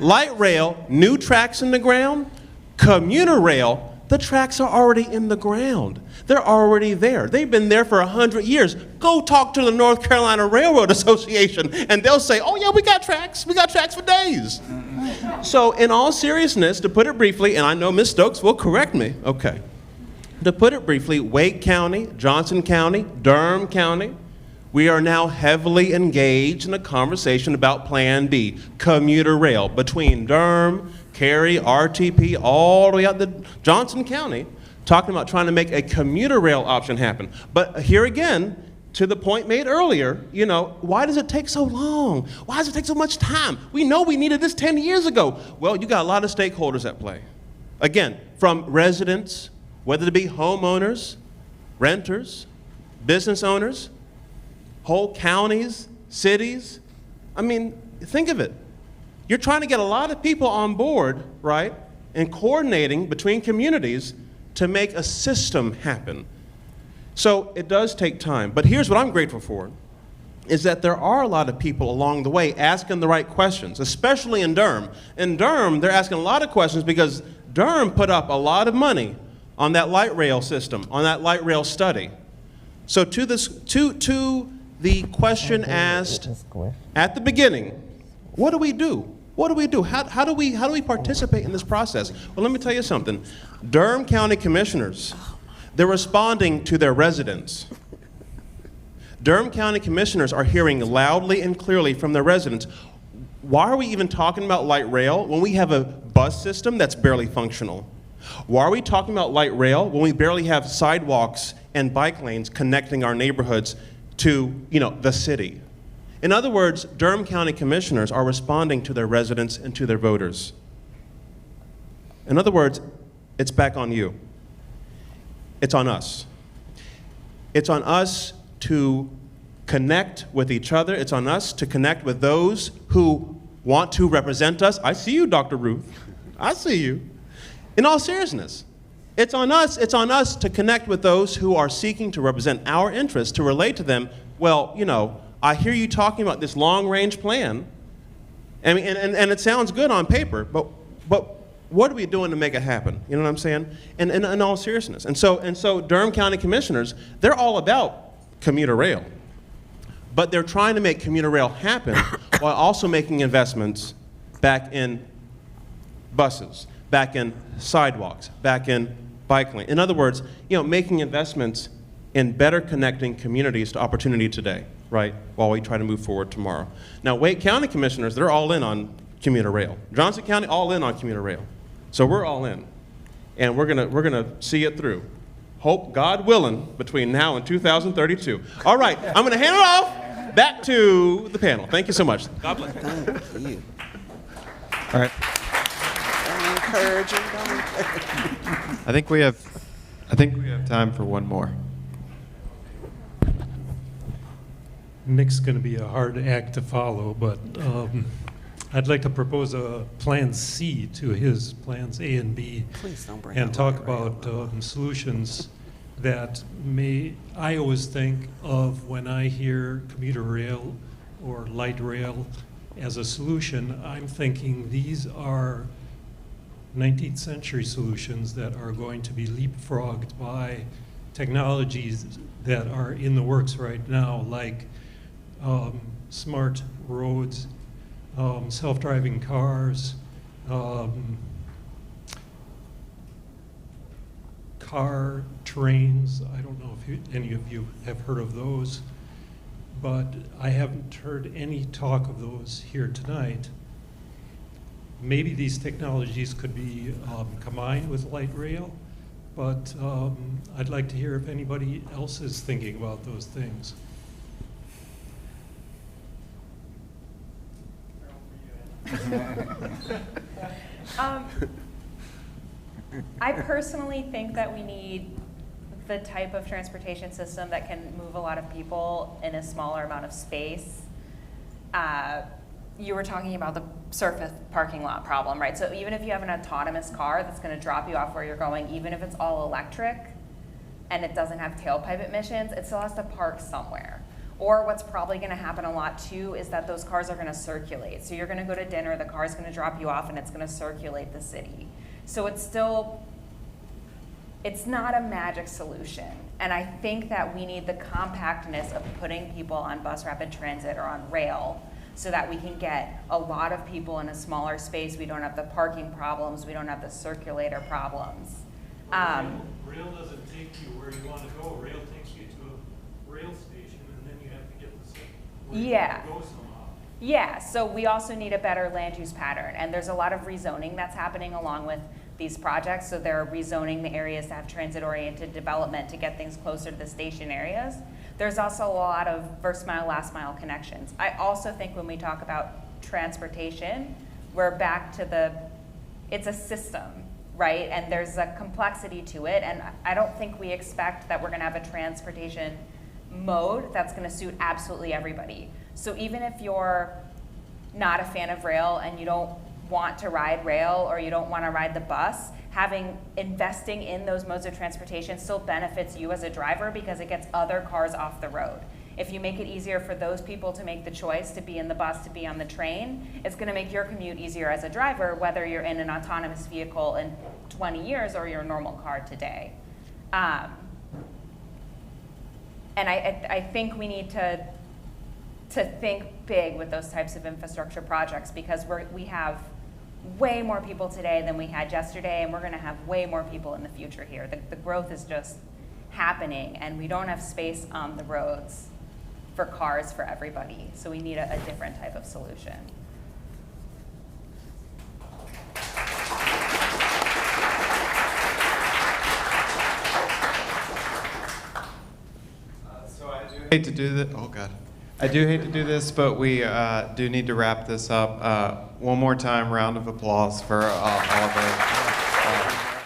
light rail, new tracks in the ground. Commuter rail, the tracks are already in the ground. They're already there. They've been there for 100 years. Go talk to the North Carolina Railroad Association, and they'll say, oh yeah, we got tracks. We got tracks for days. So in all seriousness, to put it briefly, and I know Ms. Stokes will correct me, okay. To put it briefly, Wake County, Johnson County, Durham County, we are now heavily engaged in a conversation about Plan B, commuter rail, between Durham, Cary, RTP, all the way out to Johnson County, talking about trying to make a commuter rail option happen. But here again, to the point made earlier, why does it take so long? Why does it take so much time? We know we needed this 10 years ago. Well, you got a lot of stakeholders at play. Again, from residents, whether it be homeowners, renters, business owners, whole counties, cities. I mean, think of it. You're trying to get a lot of people on board, right, and coordinating between communities to make a system happen. So it does take time. But here's what I'm grateful for, is that there are a lot of people along the way asking the right questions, especially in Durham. In Durham, they're asking a lot of questions because Durham put up a lot of money on that light rail system, on that light rail study. So to the question asked at the beginning, what do we do? What do we do? How do we participate in this process? Well, let me tell you something. Durham County Commissioners, they're responding to their residents. Durham County Commissioners are hearing loudly and clearly from their residents. Why are we even talking about light rail when we have a bus system that's barely functional? Why are we talking about light rail when we barely have sidewalks and bike lanes connecting our neighborhoods to, the city? In other words, Durham County Commissioners are responding to their residents and to their voters. In other words, it's back on you. It's on us. It's on us to connect with each other. It's on us to connect with those who want to represent us. I see you, Dr. Ruth. I see you. In all seriousness, it's on us to connect with those who are seeking to represent our interests, to relate to them, well, I hear you talking about this long-range plan, and it sounds good on paper, but what are we doing to make it happen? You know what I'm saying? And in all seriousness. And so Durham County Commissioners, they're all about commuter rail. But they're trying to make commuter rail happen while also making investments back in buses, back in sidewalks, back in bike lane. In other words, making investments in better connecting communities to opportunity today, right, while we try to move forward tomorrow. Now, Wake County Commissioners, they're all in on commuter rail. Johnson County, all in on commuter rail. So we're all in, and we're gonna see it through. Hope, God willing, between now and 2032. All right, I'm gonna hand it off back to the panel. Thank you so much. God bless. Thank you. All right. Don't encourage him, don't encourage him. I think we have time for one more. Nick's going to be a hard act to follow, but I'd like to propose a Plan C to his Plans A and B. Please don't bring and up talk light rail. about solutions that I always think of when I hear commuter rail or light rail as a solution. I'm thinking these are 19th century solutions that are going to be leapfrogged by technologies that are in the works right now, like smart roads, self-driving cars, car trains. I don't know if any of you have heard of those, but I haven't heard any talk of those here tonight. Maybe these technologies could be combined with light rail, but I'd like to hear if anybody else is thinking about those things. I personally think that we need the type of transportation system that can move a lot of people in a smaller amount of space. You were talking about the surface parking lot problem, right? So even if you have an autonomous car that's going to drop you off where you're going, even if it's all electric and it doesn't have tailpipe emissions, it still has to park somewhere. Or what's probably going to happen a lot too is that those cars are going to circulate. So you're going to go to dinner, the car's going to drop you off, and it's going to circulate the city. So it's not a magic solution. And I think that we need the compactness of putting people on bus rapid transit or on rail so that we can get a lot of people in a smaller space. We don't have the parking problems. We don't have the circulator problems. Rail doesn't take you where you want to go. Rail takes you to a rail station, and then you have to get the where Yeah. you go somehow. Yeah, so we also need a better land use pattern, and there's a lot of rezoning that's happening along with these projects. So they're rezoning the areas to have transit-oriented development to get things closer to the station areas. There's also a lot of first mile, last mile connections. I also think when we talk about transportation, we're back to it's a system, right? And there's a complexity to it, and I don't think we expect that we're gonna have a transportation mode that's gonna suit absolutely everybody. So even if you're not a fan of rail and you don't want to ride rail or you don't want to ride the bus, investing in those modes of transportation still benefits you as a driver because it gets other cars off the road. If you make it easier for those people to make the choice to be in the bus, to be on the train, it's going to make your commute easier as a driver, whether you're in an autonomous vehicle in 20 years or your normal car today. And I think we need to think big with those types of infrastructure projects because we have way more people today than we had yesterday, and we're going to have way more people in the future here. The growth is just happening, and we don't have space on the roads for cars for everybody. So we need a different type of solution. Hate to do this. Oh God, I do hate to do this, but we do need to wrap this up. One more time, round of applause for all of our